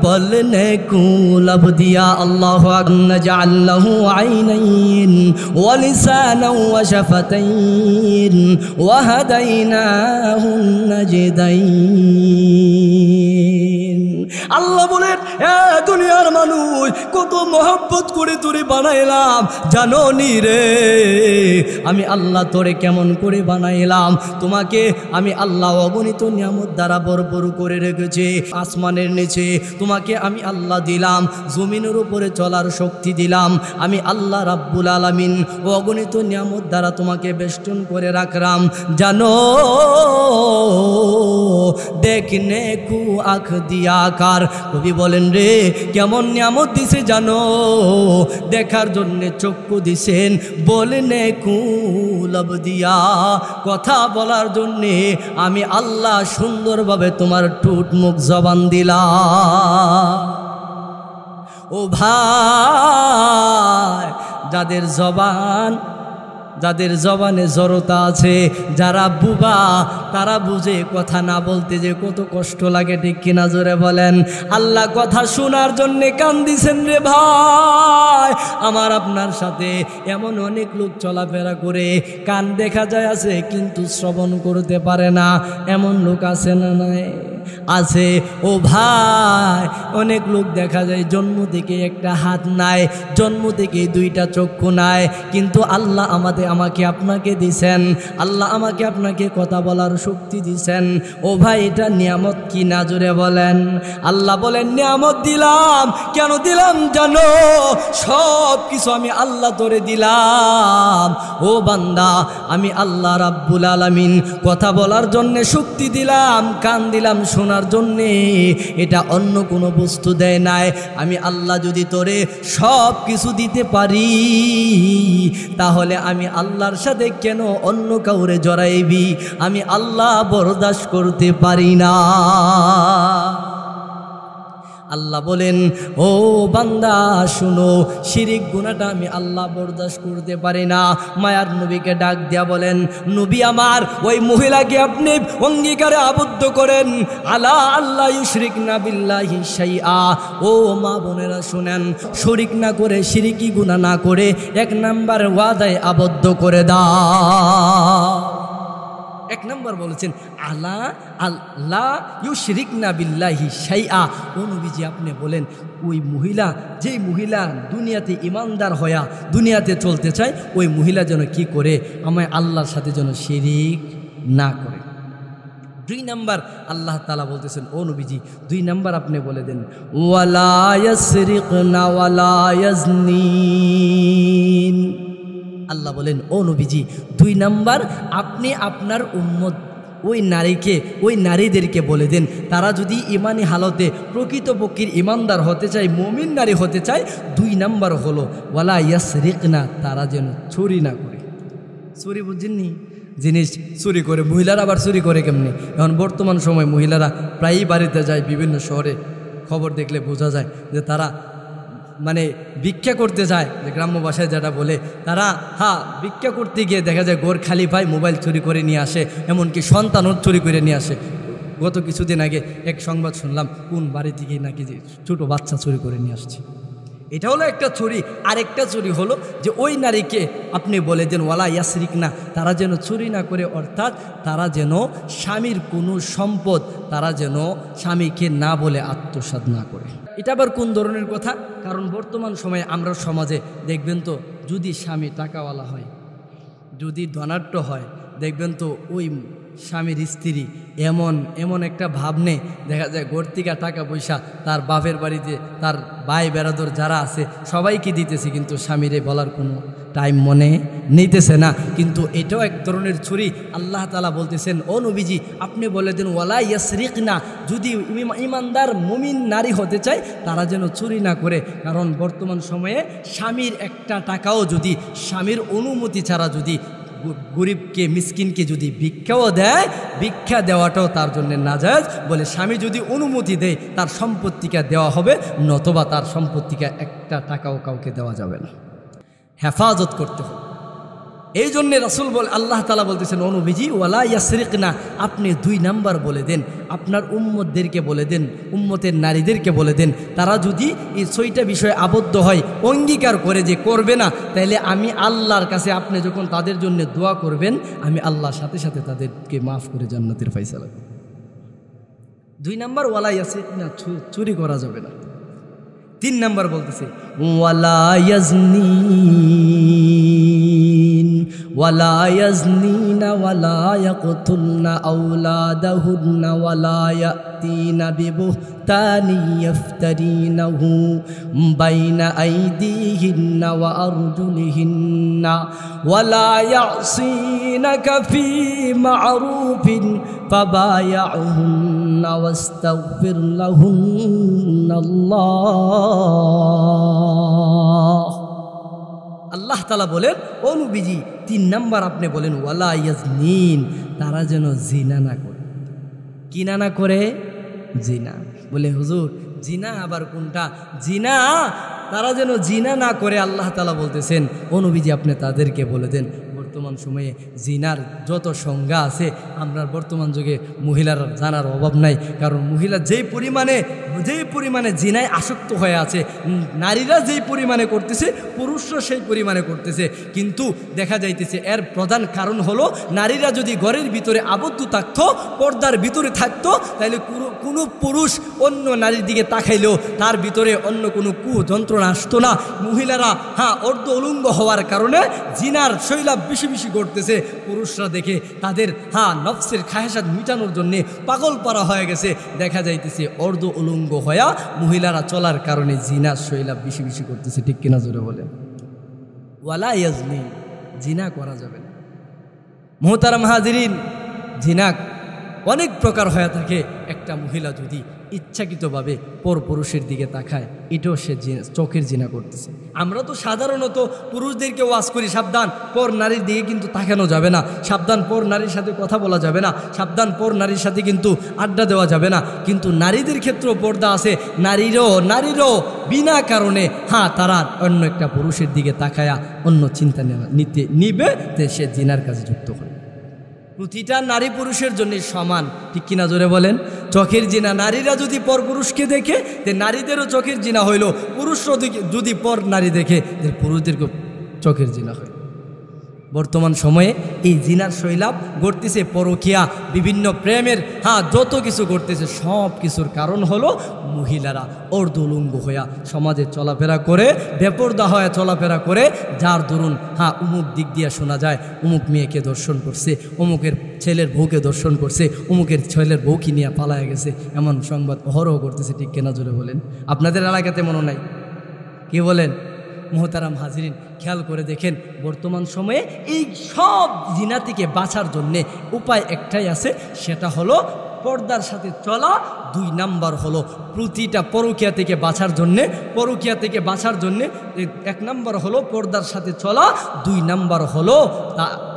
बोलने को लब दिया। अल्लाहु अकबर। जअल्लहु ऐनैन व लिसानन व शफतैन व हदैनाहु नजदैन। আল্লাহ বলেন, এ দুনিয়ার মানুষ, কত মহব্বত করে তোরে বানাইলাম জানো নি রে? আমি আল্লাহ তোরে কেমন করে বানাইলাম? তোমাকে আমি আল্লাহ অগণিত নিয়ামত দ্বারা ভরপুর করে রেখেছি। আসমানের নিচে তোমাকে আমি আল্লাহ দিলাম, জমিনের উপরে চলার শক্তি দিলাম আমি আল্লাহ রাব্বুল আলামিন। অগণিত নিয়ামত দ্বারা তোমাকে বেষ্টন করে রাখলাম জানো। দেখনে কু আখ দিয়া কার, কবি বলেন রে কেমন নিয়ামত দিছে জানো? দেখার জন্য চক্ষু দিছেন, বলনে কু लब দিয়া, কথা বলার জন্যে আমি আল্লাহ সুন্দরভাবে তোমার ঠোঁট মুখ জবান দিলাম। ও ভাই, যাদের জবানে জড়তা আছে, যারা বুবা, তারা বুঝে কথা না বলতে যে কত কষ্ট লাগে, ঠিক কিনা জোরে বলেন? আল্লাহ কথা শোনার জন্যে কান দিছেন রে ভাই। আমার আপনার সাথে এমন অনেক লোক চলাফেরা করে, কান দেখা যায় আছে কিন্তু শ্রবণ করতে পারে না, এমন লোক আছে না নাই? আছে। ও ভাই, অনেক লোক দেখা যায় জন্ম থেকে একটা হাত নাই, জন্ম থেকে দুইটা চক্ষু নাই, কিন্তু আল্লাহ আমাকে আপনাকে দিছেন, আল্লাহ আমাকে আপনাকে কথা বলার শক্তি দিছেন। ও ভাই, এটা নিয়ামত কি না, জোরে বলেন। আল্লাহ বলেন নিয়ামত দিলাম। কেন দিলাম জানো? সব কিছু আমি আল্লাহ তোরে দিলাম। ও বান্দা, আমি আল্লাহ রাব্বুল আলামিন কথা বলার জন্যে শক্তি দিলাম, কান দিলাম শোনার জন্যে। এটা অন্য কোনো বস্তু দেয় নাই। আমি আল্লাহ যদি তোরে সব কিছু দিতে পারি, তাহলে আমি আল্লাহর সাথে কেন অন্য কাউরে জড়াইবি? আমি আল্লাহ বরদাস্ত করতে পারি না। আল্লাহ বলেন, ও বান্দা শুনো, শিরিক গুনাহটা আমি আল্লাহ বরদাস্ত করতে পারি না। মায়ার নবীকে ডাক দিয়া বলেন, নবী আমার, ওই মহিলাকে আপনি অঙ্গীকারে আবদ্ধ করেন, আলা আল্লাহ ইউশরিকনা বিল্লাহি শাইআ। ও মা বোনেরা শুনেন, শরিক না করে, শিরিকি গুনাহ না করে 1 নাম্বার ওয়াদায় আবদ্ধ করে দাও। 1 নাম্বার বলেছেন, আলা আল্লাহ ইউশরিকনা বিল্লাহি শাইআ। ও নবীজি, আপনি বলেন ওই মহিলা, যেই মহিলা দুনিয়াতে ইমানদার হয়া দুনিয়াতে চলতে চায়, ওই মহিলা যেন কি করে? আমায় আল্লাহর সাথে যেন শিরিক না করে। 2 নাম্বার আল্লাহ তাআলা বলতেছেন, ও নবীজি 2 নাম্বার আপনি বলে দেন, ওয়ালা ইয়াসরিকনা ওয়ালা ইয়াজনিন। আল্লাহ বলেন, ও নবীজি 2 নাম্বার আপনি আপনার উম্মত ওই নারীকে, ওই নারীদেরকে বলে দেন, তারা যদি ইমানি হালতে প্রকৃতপক্ষের ইমানদার হতে চায়, মুমিন নারী হতে চায়, 2 নাম্বার হলো ওয়ালা ইয়াসরিকনা, তারা যেন চুরি না করে। চুরি বুঝছেননি? জিনিস চুরি করে। মহিলারা আবার চুরি করে কেমনি? এখন বর্তমান সময় মহিলারা প্রায়ই বাড়িতে যায়, বিভিন্ন শহরে খবর দেখলে বোঝা যায় যে তারা মানে ভিক্ষা করতে যায়, যে গ্রাম্য ভাষায় যেটা বলে, তারা ভিক্ষা করতে গিয়ে দেখা যায় গোর খালি পায়, মোবাইল চুরি করে নিয়ে আসে, এমনকি সন্তানও চুরি করে নিয়ে আসে। গত কিছুদিন আগে এক সংবাদ শুনলাম, কোন বাড়ি থেকে নাকি যে ছোটো বাচ্চা চুরি করে নিয়ে আসছে। এটা হলো একটা চুরি। আরেকটা চুরি হলো যে ওই নারীকে আপনি বলে দেন ওয়ালা ইয়াসরিকনা, তারা যেন চুরি না করে, অর্থাৎ তারা যেন স্বামীর কোনো সম্পদ তারা যেন স্বামীকে না বলে আত্মসাৎ না করে। এটা আবার কোন ধরনের কথা? কারণ বর্তমান সময়ে আমরা সমাজে দেখবেন তো, যদি স্বামী টাকাওয়ালা হয়, যদি ধনাঢ্য হয়, দেখবেন তো ওই স্বামীর স্ত্রী এমন একটা ভাব নেই, দেখা যায় গর্তিকা টাকা পয়সা তার বাপের বাড়িতে তার ভাই বেরাদর যারা আছে সবাইকে দিতেছে, কিন্তু স্বামীরে বলার কোনো টাইম মনে নিতেছে না। কিন্তু এটাও এক ধরনের চুরি। আল্লাহ তাআলা বলতেছেন, ও নবীজি আপনি বলে দেন ওয়ালা ইয়াসরিকনা, যদি ইমানদার মুমিন নারী হতে চায় তারা যেন চুরি না করে। কারণ বর্তমান সময়ে স্বামীর একটা টাকাও যদি স্বামীর অনুমতি ছাড়া যদি গরিবকে মিসকিনকে যদি ভিক্ষাও দেয়, ভিক্ষা দেওয়াটাও তার জন্য নাজায়েজ। বলে স্বামী যদি অনুমতি দেয় তার সম্পত্তিকা দেওয়া হবে, নতবা তার সম্পত্তিকা একটা টাকাও কাউকে দেওয়া যাবে না, হেফাজত করতে হবে। এই জন্যে রাসূল আল্লাহ তাআলা বলতেছেন, ও নবীজি ওয়ালা ইয়াসরিকনা, আপনি 2 নাম্বার বলে দেন, আপনার উম্মতদেরকে বলে দেন, উম্মতের নারীদেরকে বলে দেন, তারা যদি এই 6টা বিষয়ে আবদ্ধ হয়, অঙ্গীকার করে যে করবে না, তাইলে আমি আল্লাহর কাছে আপনি যখন তাদের জন্য দোয়া করবেন, আমি আল্লাহর সাথে সাথে তাদেরকে মাফ করে জান্নাতের ফয়সালা করব। 2 নাম্বার ওয়ালা ইয়াসরিকনা, চুরি করা যাবে না। 3 নাম্বার বলতেছে ওয়ালা ইয়াজনিন, ওয়ালা ইয়াজনিনা ওয়ালা ইয়াকতুলনা আওলাদাহুন্না ওয়ালা ইয়াতিনা বিবুহতানি ইফতারিনাহু বাইনা আইদিহিন্না ওয়া আরজুলিহিন্না ওয়ালা ইয়াসিনাকা ফি মা'রুফিন ফাবায়ি'হুন্না ওয়াস্তাগফির লাহুন্নাল্লাহ। আল্লাহ তাআলা বলেন, ও নবীজি 3 নাম্বার আপনি বলেন ওয়ালা ইয়াজনিন, তারা যেন জিনা না করে। কি না করে? জিনা। বলে হুজুর জিনা আবার কোনটা? জিনা, তারা যেন জিনা না করে। আল্লাহ তাআলা বলতেছেন, ও নবীজি আপনি তাদেরকে বলে দেন। বর্তমান বর্তমান সময়ে জিনার যত সংজ্ঞা আছে আমরা বর্তমান যুগে মহিলার জানার অভাব নাই। কারণ মহিলা যেই পরিমাণে জিনায় আসক্ত হয়ে আছে, নারীরা যেই পরিমাণে করতেছে পুরুষরা সেই পরিমাণে করতেছে। কিন্তু দেখা যাইতেছে এর প্রধান কারণ হলো নারীরা যদি ঘরের ভিতরে আবদ্ধ থাকতো, পর্দার ভিতরে থাকতো, তাহলে কোনো পুরুষ অন্য নারীর দিকে তাকাইলেও তার ভিতরে অন্য কোনো কুযন্ত্রণা আসতো না। মহিলারা অর্ধ উলঙ্গ হওয়ার কারণে জিনার শৈলাভ বেশি বেশি করতেছে, পুরুষরা দেখে তাদের নফসের খাহেসাত মিটানোর জন্যে পাগল পারা হয়ে গেছে। দেখা যাইতেছে অর্ধ উলঙ্গ হয়া মহিলারা চলার কারণে জিনার শৈলাভ বেশি বেশি করতেছে। ঠিক কিনা জোরে বলে? ওয়ালা ইয়াজনি, জিনা করা যাবে না। মুহতারাম হাজিরিন, জিনা অনেক প্রকার হয়ে থাকে। একটা মহিলা যদি ইচ্ছাকৃতভাবে পরপুরুষের দিকে তাকায়, এটাও সে চোখের জিনা করতেছে। আমরা তো সাধারণত পুরুষদেরকে ওয়াজ করি, সাবধান পর নারীর দিকে কিন্তু তাকানো যাবে না, সাবধান পর নারীর সাথে কথা বলা যাবে না, সাবধান পর নারীর সাথে কিন্তু আড্ডা দেওয়া যাবে না। কিন্তু নারীদের ক্ষেত্রেও পর্দা আছে। নারীরও বিনা কারণে তারা অন্য একটা পুরুষের দিকে তাকায়া অন্য চিন্তা নিবে, সে জিনার কাজে যুক্ত হয়। প্রতিটা নারী পুরুষের জন্য সমান। ঠিক কিনা জোরে বলেন? চোখের জিনা নারীরা যদি পর পুরুষকে দেখে, নারীদেরও চোখের জিনা হইল। পুরুষরা যদি পর নারী দেখে, পুরুষদেরকে চোখের জিনা হয়। বর্তমান সময়ে এই জিনার শৈলাভ ঘটতেছে, পরকীয়া, বিভিন্ন প্রেমের যত কিছু ঘটতেছে, সব কিছুর কারণ হলো মহিলারা অর্ধউলঙ্গ হইয়া সমাজে চলাফেরা করে, বেপরদা হয়ে চলাফেরা করে। যার দরুন অমুক দিক দিয়ে শোনা যায় অমুক মেয়েকে দর্শন করছে, অমুকের ছেলের বউকে দর্শন করছে, অমুকের ছেলের বউকে নিয়ে পালায় গেছে, এমন সংবাদ অহরহ করতেছে। ঠিক কেনা জোরে বলেন? আপনাদের এলাকাতে মনে নাই? কি বলেন? মুহতারাম হাজিরিন, খেয়াল করে দেখেন বর্তমান সময়ে এই সব জিনা থেকে বাঁচার জন্যে উপায় একটাই আছে, সেটা হলো পর্দার সাথে চলা। 2 নাম্বার হলো প্রতিটা পরকীয়া থেকে বাঁচার জন্যে 1 নাম্বার হলো পর্দার সাথে চলা, 2 নাম্বার হলো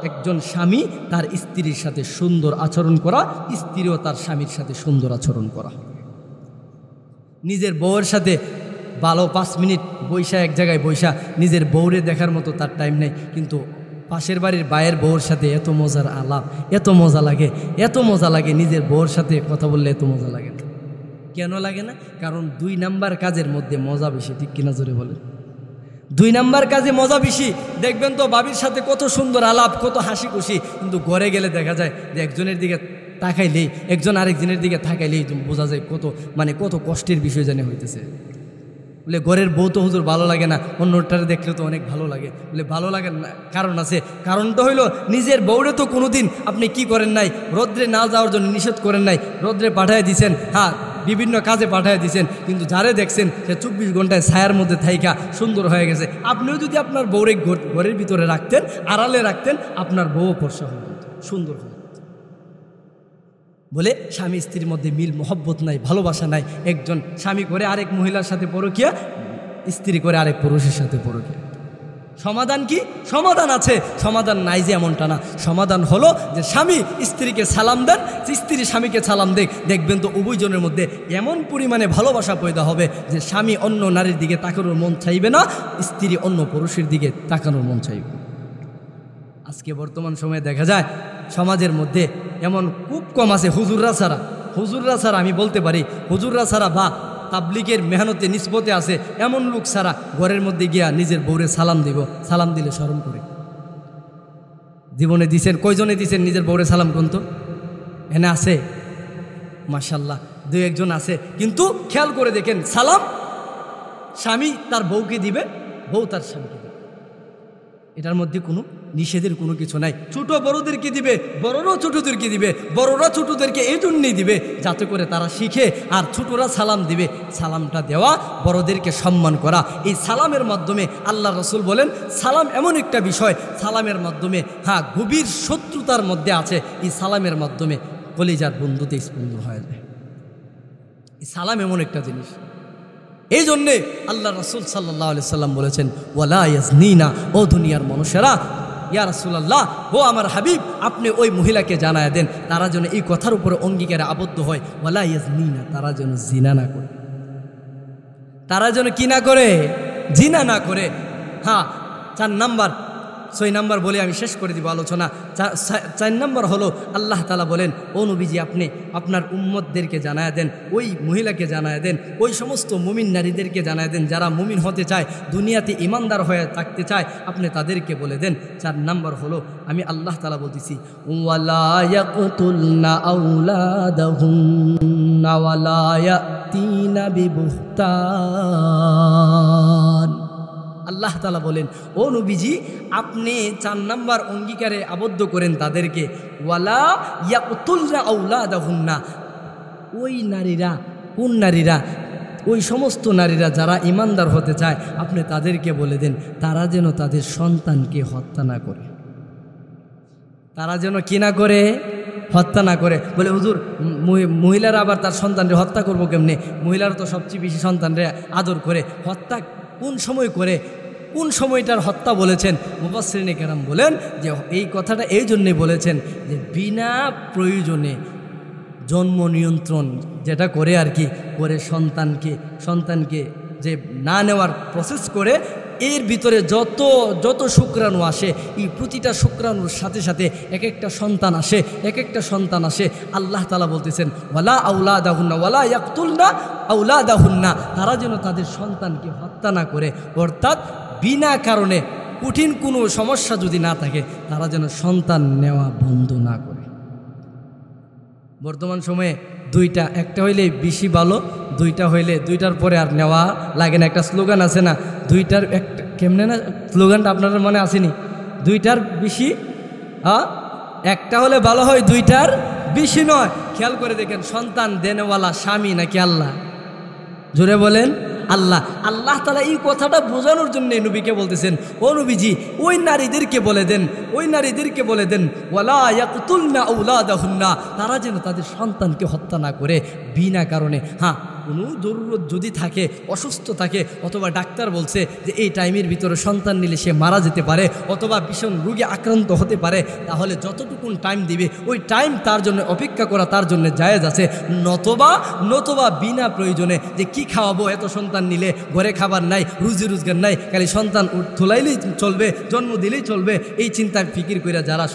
একজন স্বামী তার স্ত্রীর সাথে সুন্দর আচরণ করা, স্ত্রীও তার স্বামীর সাথে সুন্দর আচরণ করা। নিজের বউয়ের সাথে ভালো 5 মিনিট বৈশা এক জায়গায় বৈশা নিজের বউরে দেখার মতো তার টাইম নেই, কিন্তু পাশের বাড়ির বায়ের বউর সাথে এত মজার আলাপ, এত মজা লাগে নিজের বউর সাথে কথা বললে এত মজা লাগে না। কেন লাগে না? কারণ 2 নাম্বার কাজের মধ্যে মজা বেশি। ঠিক কিনা জোরে বলে? 2 নাম্বার কাজে মজা বেশি। দেখবেন তো বাবির সাথে কত সুন্দর আলাপ, কত হাসি খুশি, কিন্তু ঘরে গেলে দেখা যায় যে একজনের দিকে তাকাইলেই, একজন আরেকজনের দিকে তাকাইলেই বোঝা যায় কত কষ্টের বিষয় জানে হইতেছে। বলে ঘরের বউ তো হুজুর ভালো লাগে না, অন্যটারে দেখলে তো অনেক ভালো লাগে। বলে ভালো লাগে না, কারণ আছে। কারণটা হইলো নিজের বউরে তো কোনোদিন আপনি কি করেন নাই, রোদ্রে না যাওয়ার জন্য নিষেধ করেন নাই, রোদ্রে পাঠায় দিয়েছেন, বিভিন্ন কাজে পাঠায় দিয়েছেন, কিন্তু যারে দেখছেন সে 24 ঘন্টায় ছায়ার মধ্যে থাইকা সুন্দর হয়ে গেছে। আপনিও যদি আপনার বউরে ঘরের ভিতরে রাখতেন, আড়ালে রাখতেন, আপনার বউ ফর্সা হয়ে যেত, সুন্দর হয়ে যেত। বলে স্বামী স্ত্রীর মধ্যে মিল মহব্বত নাই, ভালোবাসা নাই। একজন স্বামী করে আরেক মহিলার সাথে পরকীয়া, স্ত্রী করে আরেক পুরুষের সাথে পরকীয়া। সমাধান কি? সমাধান আছে, সমাধান নাই যে এমনটা না। সমাধান হলো যে স্বামী স্ত্রীকে সালাম দেন, স্ত্রী স্বামীকে সালাম দেখ, দেখবেন তো উভয়জনের মধ্যে এমন পরিমাণে ভালোবাসা পয়দা হবে যে স্বামী অন্য নারীর দিকে তাকানোর মন চাইবে না, স্ত্রী অন্য পুরুষের দিকে তাকানোর মন চাইবে। আজকে বর্তমান সময়ে দেখা যায় সমাজের মধ্যে এমন খুব কম আছে হুজুররা ছাড়া আমি বলতে পারি হুজুররা ছাড়া বা তাবলিগের মেহনতে নিসবতে আছে এমন লোক ছাড়া ঘরের মধ্যে গিয়া নিজের বউরে সালাম দিলে শরম করে। জীবনে দিছেন, কয়জনে দিছেন নিজের বউরে সালাম? কোন তো এনে আছে মাশাল্লাহ 2-1 আছে, কিন্তু খেয়াল করে দেখেন সালাম স্বামী তার বউকে দিবে, বউ তার স্বামীকে দিবে, এটার মধ্যে কোনো নিষেধের কোনো কিছু নাই। ছোট বড়দেরকে দিবে, বড়রাও ছোটদেরকে দিবে, বড়রা ছোটদেরকে এই জন্যই দিবে যাতে করে তারা শিখে, আর ছোটরা সালাম দিবে। সালামটা দেওয়া, বড়দেরকে সম্মান করা, এই সালামের মাধ্যমে আল্লাহ রসুল বলেন সালাম এমন একটা বিষয়, সালামের মাধ্যমে গভীর শত্রুতার মধ্যে আছে, এই সালামের মাধ্যমে কলিজার বন্ধুতে স্পন্দ হয়ে যায়। এই সালাম এমন একটা জিনিস, এই জন্যে আল্লাহ রসুল সাল্লাল্লাহু আলাইহি সাল্লাম বলেছেন ওয়ালা ইয়াজনিনা, ও দুনিয়ার মানুষেরা, ইয়া রাসূলুল্লাহ, ও আমার হাবিব, আপনি ওই মহিলাকে জানায় দেন তারা যেন এই কথার উপরে অঙ্গীকারে আবদ্ধ হয়, ওয়ালা ইয়াজনিনা, তারা যেন জিনা না করে, তারা যেন কি না করে, জিনা না করে। 4 নাম্বার 6 নাম্বার বলে আমি শেষ করে দিব আলোচনা। 4 নাম্বার হলো আল্লাহ তাআলা বলেন, ও নবীজি আপনি আপনার উম্মতদেরকে জানায় দেন, ওই মহিলাকে জানায় দেন, ওই সমস্ত মুমিন নারীদেরকে জানায় দেন যারা মুমিন হতে চায়, দুনিয়াতে ইমানদার হয়ে থাকতে চায়, আপনি তাদেরকে বলে দেন। 4 নাম্বার হলো আমি আল্লাহ তাআলা বলতেছি, ওয়ালা ইয়াকতুলনা আওলাদাহুন্না ওয়ালা ইয়াতিনা বিবুহতান। আল্লাহ তাআলা বলেন, ও নবীজি আপনি 4 নাম্বার অঙ্গীকারে আবদ্ধ করেন তাদেরকে, ওয়ালা ইয়াকতুলনা আওলাদাহুন্না। ওই নারীরা, কোন নারীরা? ওই সমস্ত নারীরা যারা ইমানদার হতে চায়, আপনি তাদেরকে বলে দেন তারা যেন তাদের সন্তানকে হত্যা না করে। তারা যেন কি না করে? হত্যা না করে। বলে হুজুর মহিলারা আবার তার সন্তানকে হত্যা করবো কেমনে? মহিলারা তো সবচেয়ে বেশি সন্তানরে আদর করে। হত্যা কোন সময় করে, কোন সময়টার হত্যা বলেছেন? মুফাসসিরিনে কেরাম বলেন যে এই কথাটা এই জন্যে বলেছেন যে বিনা প্রয়োজনে জন্ম নিয়ন্ত্রণ যেটা করে আর কি করে, সন্তানকে যে না নেওয়ার প্রসেস করে, এর ভিতরে যত শুক্রাণু আসে, এই প্রতিটা শুক্রাণুর সাথে সাথে এক একটা সন্তান আসে। আল্লাহ তাআলা বলতেছেন, ওয়ালা আওলাদাহুন্না ওয়ালা ইয়াকতুলনা আওলাদাহুন্না, তারা যেন তাদের সন্তানকে হত্যা না করে। অর্থাৎ বিনা কারণে কঠিন কোনো সমস্যা যদি না থাকে, তারা যেন সন্তান নেওয়া বন্ধ না করে। বর্তমান সময়ে দুইটা, একটা হইলে বেশি ভালো, দুইটা হইলে দুইটার পরে আর নেওয়া লাগে না। একটা স্লোগান আছে না, দুইটার একটা কেমনে না স্লোগানটা আপনাদের মনে আসেনি? দুইটার বেশি, একটা হলে ভালো হয়, দুইটার বেশি নয়। খেয়াল করে দেখেন, সন্তান দেনেওয়ালা স্বামী নাকি আল্লাহ? জোরে বলেন আল্লাহ। আল্লাহ তাআলা এই কথাটা বোঝানোর জন্য নবীকে বলতেছেন, ও নবীজি ওই নারীদেরকে বলে দেন ওয়ালা ইয়াকতুলনা আওলাদাহুন্না, তারা যেন তাদের সন্তানকে হত্যা না করে বিনা কারণে। হ্যাঁ, কোনো জরুরত যদি থাকে, অসুস্থ থাকে, অথবা ডাক্তার বলছে যে এই টাইমের ভিতরে সন্তান নিলে সে মারা যেতে পারে, অথবা ভীষণ রোগে আক্রান্ত হতে পারে, তাহলে যতটুকুন টাইম দিবে ওই টাইম তার জন্য অপেক্ষা করা তার জন্য জায়েজ আছে। নতবা বিনা প্রয়োজনে যে কি খাওয়াবো, এত সন্তান নিলে ঘরে খাবার নাই, রুজি রোজগার নাই, খালি সন্তান তোলাইলেই চলবে, জন্ম দিলেই চলবে, এই চিন্তা ফিকির করে যারা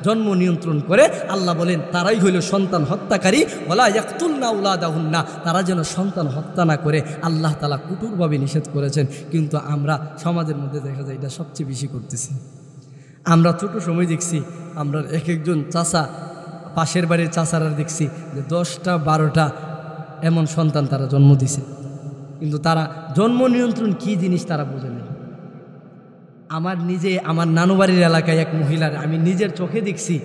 জন্ম নিয়ন্ত্রণ করে, আল্লাহ বলেন তারাই হইল সন্তান হত্যাকারী। ওয়ালা ইয়াকতুলনা আওলাদাহুন্না, তারা যেন সন্তান হত্যা না করে। আল্লাহ তাআলা কঠোরভাবে নিষেধ করেছেন, কিন্তু আমরা সমাজের মধ্যে দেখা যায় এটা সবচেয়ে বেশি করতেছি। আমরা ছোট সময় দেখছি, আমরা এক একজন চাচা, পাশের বাড়ির চাচারা দেখছি যে 10টা 12টা এমন সন্তান তারা জন্ম দিছে, কিন্তু তারা জন্ম নিয়ন্ত্রণ কি জিনিস তারা বোঝে না। আমার নানুবাড়ির এলাকায় এক মহিলার আমি নিজের চোখে দেখছি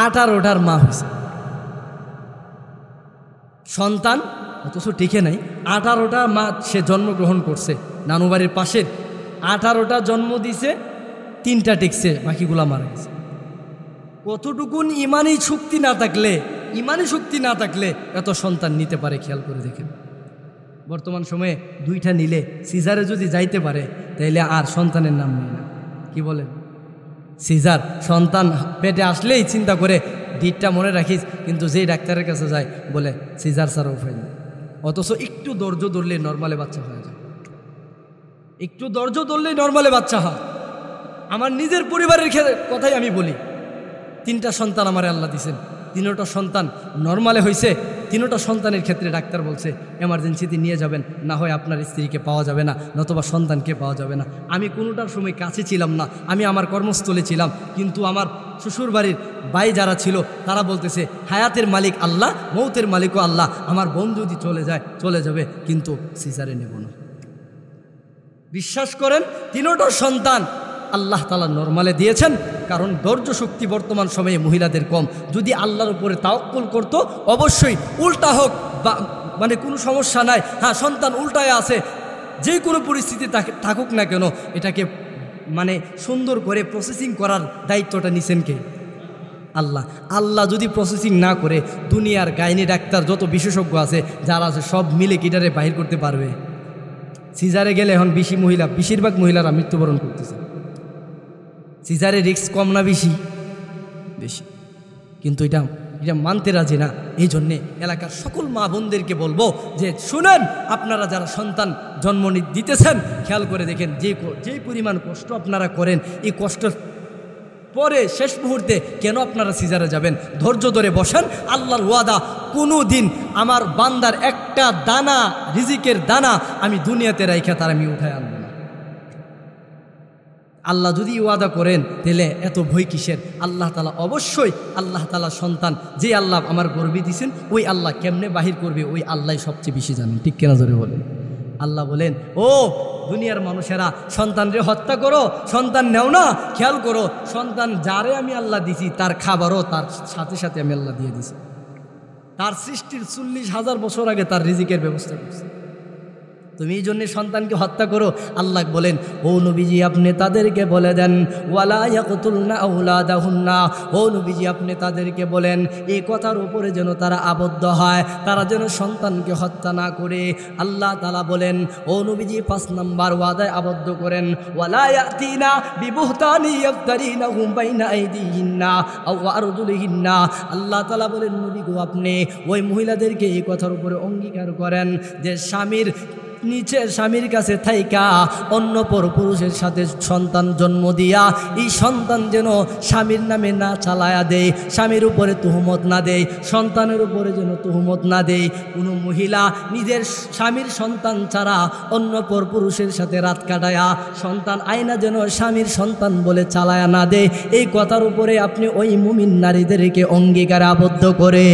18টার মা হয়েছে, সন্তান অথচ টিকে নাই। 18টা মা সে জন্মগ্রহণ করছে, নানুবাড়ির পাশের 18টা জন্ম দিছে, 3টা টিকছে, বাকিগুলা মারা গেছে। কতটুকুন ইমানি শক্তি না থাকলে এত সন্তান নিতে পারে, খেয়াল করে দেখেন। বর্তমান সময়ে 2টা নিলে সিজারে যদি যাইতে পারে, তাইলে আর সন্তানের নাম নেই না। কি বলেন? সিজার সন্তান পেটে আসলেই চিন্তা করে 2টা মনে রাখিস, কিন্তু যেই ডাক্তারের কাছে যায় বলে সিজার ছাড়া উপায় নেই। অথচ একটু ধৈর্য ধরলে নর্মালে বাচ্চা হয়ে যায়, একটু ধৈর্য ধরলেই নর্মালে বাচ্চা হয়। আমার নিজের পরিবারের কথাই আমি বলি, 3টা সন্তান আমার আল্লাহ দিছেন, 3টা সন্তান নর্মালে হয়েছে। 3টা সন্তানের ক্ষেত্রে ডাক্তার বলছে এমার্জেন্সিতে নিয়ে যাবেন, না হয় আপনার স্ত্রীকে পাওয়া যাবে না, নতুবা সন্তানকে পাওয়া যাবে না। আমি কোনোটার সময় কাছে ছিলাম না, আমি আমার কর্মস্থলে ছিলাম, কিন্তু আমার শ্বশুর বাড়ির ভাই যারা ছিল তারা বলতেছে হায়াতের মালিক আল্লাহ, মৌতের মালিকও আল্লাহ, আমার বোন যদি চলে যাবে, কিন্তু সিজারে নেব না। বিশ্বাস করেন, 3টা সন্তান আল্লাহ তাআলা নরমালে দিয়েছেন, কারণ ধৈর্য শক্তি বর্তমান সময়ে মহিলাদের কম। যদি আল্লাহর উপরে তাওয়াক্কুল করতো, অবশ্যই উল্টা হোক বা মানে কোনো সমস্যা নাই, হ্যাঁ সন্তান উল্টায় আছে, যে কোনো পরিস্থিতি থাকুক না কেন, এটাকে মানে সুন্দর করে প্রসেসিং করার দায়িত্বটা নিছেন কে? আল্লাহ। আল্লাহ যদি প্রসেসিং না করে, দুনিয়ার গাইনি ডাক্তার যত বিশেষজ্ঞ আছে যারা আছে সব মিলে কিটারে বাহির করতে পারবে? সিজারে গেলে এখন বেশিরভাগ মহিলারা মৃত্যুবরণ করতেছে। সিজারে রিস্ক কম না বেশি? বেশি। কিন্তু এটা মানতে রাজি না। এই জন্যে এলাকার সকল মা বোনদেরকে বলবো যে শুনেন, আপনারা যারা সন্তান জন্ম দিতেছেন খেয়াল করে দেখেন, যে পরিমাণ কষ্ট আপনারা করেন, এই কষ্ট পরে শেষ মুহূর্তে কেন আপনারা সিজারে যাবেন? ধৈর্য ধরে বসেন। আল্লাহর ওয়াদা, কোনো দিন আমার বান্দার একটা দানা, রিজিকের দানা আমি দুনিয়াতে রাইখা তার আমি উঠায় আনবো না। আল্লাহ যদি ওয়াদা করেন তাহলে এত ভয় কিসের? আল্লাহ তাআলা অবশ্যই, আল্লাহ তাআলা সন্তান যে আল্লাহ আমার গর্বে দিয়েছেন, ওই আল্লাহ কেমনে বাহির করবে ওই আল্লাহ সবচেয়ে বেশি জানেন। ঠিক কেনা জোরে বলেন? আল্লাহ বলেন, ও দুনিয়ার মানুষেরা, সন্তানরে হত্যা করো, সন্তান নেও না। খেয়াল করো, সন্তান যারে আমি আল্লাহ দিছি তার খাবারও তার সাথে সাথে আমি আল্লাহ দিয়ে দিছি। তার সৃষ্টির 40,000 বছর আগে তার রিজিকের ব্যবস্থা করছে। তুমি এই জন্য সন্তানকে হত্যা করো। আল্লাহ বলেন, ও নবীজি আপনি তাদেরকে বলে দেন, ওয়ালা ইয়াকতুলনা আওলাদাহুন্না, ও নবীজি আপনি তাদেরকে বলেন এই কথার উপরে যেন তারা আবদ্ধ হয়, তারা যেন সন্তানকে হত্যা না করে। আল্লাহ তাআলা বলেন, ও নবীজি 5 নাম্বার ওয়াদায় আবদ্ধ করেন, ওয়ালা ইয়াতিনা বিবুহতানি ইয়াফতারিনাহু বাইনা আইদিহিন্না আও আরজুলিহিন্না। আল্লাহ তাআলা বলেন, নবী গো আপনি ওই মহিলাদেরকে এই কথার উপরে অঙ্গীকার করেন যে স্বামীর নিচে, স্বামীর কাছে থাইকা অন্য পরপুরুষের সাথে সন্তান জন্ম দিয়া এই সন্তান যেন স্বামীর নামে না চালায়া দেয়, স্বামীর উপরে তুহমত না দেয়, সন্তানের উপরে যেন তুহমত না দেয়। কোনো মহিলা নিজের স্বামীর সন্তান ছাড়া অন্য পরপুরুষের সাথে রাত কাটায়া সন্তান আয়না যেন স্বামীর সন্তান বলে চালায়া না দেয়। এই কথার উপরে আপনি ওই মুমিন নারীদেরকে অঙ্গীকারে আবদ্ধ করে।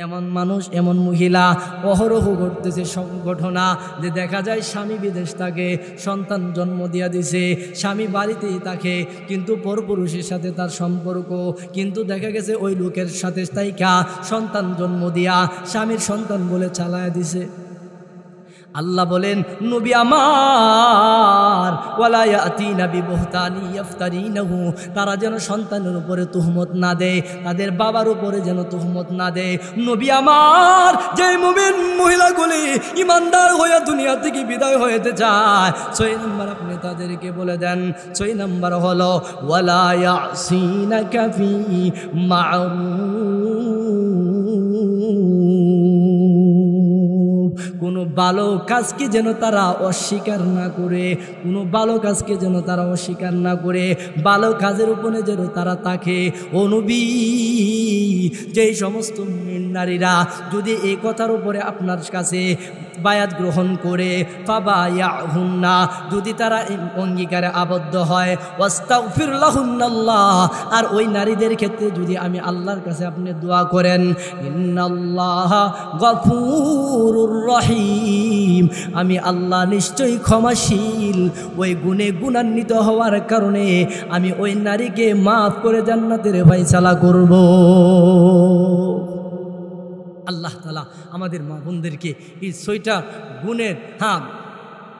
এমন মানুষ, এমন মহিলা অহরহ ঘটতেছে ঘটনা যে দেখা যায় স্বামী বিদেশ থাকে, সন্তান জন্ম দিয়া দিছে, স্বামী বাড়িতেই থাকে, কিন্তু পরপুরুষের সাথে তার সম্পর্ক, কিন্তু দেখা গেছে ওই লোকের সাথে তাইকা সন্তান জন্ম দিয়া স্বামীর সন্তান বলে চালায়া দিছে। আল্লাহ বলেন, নবী আমার, ওয়ালা ইয়াতিনা বিবুহতানি ইফতারিনাহু, তারা যেন সন্তানের উপরে তুহমত না দেয়, তাদের বাবার উপরে যেন তুহমত না দেয়। নবী আমার, যে মুমিন মহিলাগুলি ইমানদার হয়ে দুনিয়া থেকে বিদায় হতে চায়, 6 নম্বর আপনি তাদেরকে বলে দেন, 6 নম্বর হলো ওয়ালা ইয়াসিনাকা ফি মা'রুফ, কোনো ভালো কাজকে যেন তারা অস্বীকার না করে, কোনো ভালো কাজকে যেন তারা অস্বীকার না করে, ভালো কাজের উপরে যেন তারা থাকে। ও নবী, যেই সমস্ত নারীরা যদি এই কথার উপরে আপনার কাছে বায়াত গ্রহণ করে, ফাবায়াহুন্না, যদি তারা অঙ্গীকারে আবদ্ধ হয়, ওয়াস্তাগফির লাহুন্নাল্লাহ, আর ওই নারীদের ক্ষেত্রে যদি আমি আল্লাহর কাছে আপনি দোয়া করেন, ইন্নাল্লাহা গফুরুর রহিম, আমি আল্লাহ নিশ্চয়ই ক্ষমাশীল, ওই গুণে গুণান্বিত হওয়ার কারণে আমি ওই নারীকে মাফ করে জান্নাতের ফায়সালা করব। আল্লাহ তাআলা আমাদের মা বোনদেরকে এই 6টা গুণের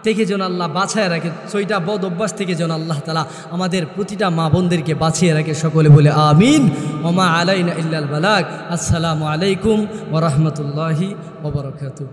থেকে যেন আল্লাহ বাঁচায় রাখে, 6টা বদ অভ্যাস থেকে যেন আল্লাহ তাআলা আমাদের প্রতিটা মা বোনদেরকে বাঁচিয়ে রাখে। সকলে বলে আমিন। ওমা আলাইনা ইল্লাল বালাগ। আসসালামু আলাইকুম ওয়া রাহমাতুল্লাহি ওয়া বারাকাতুহু।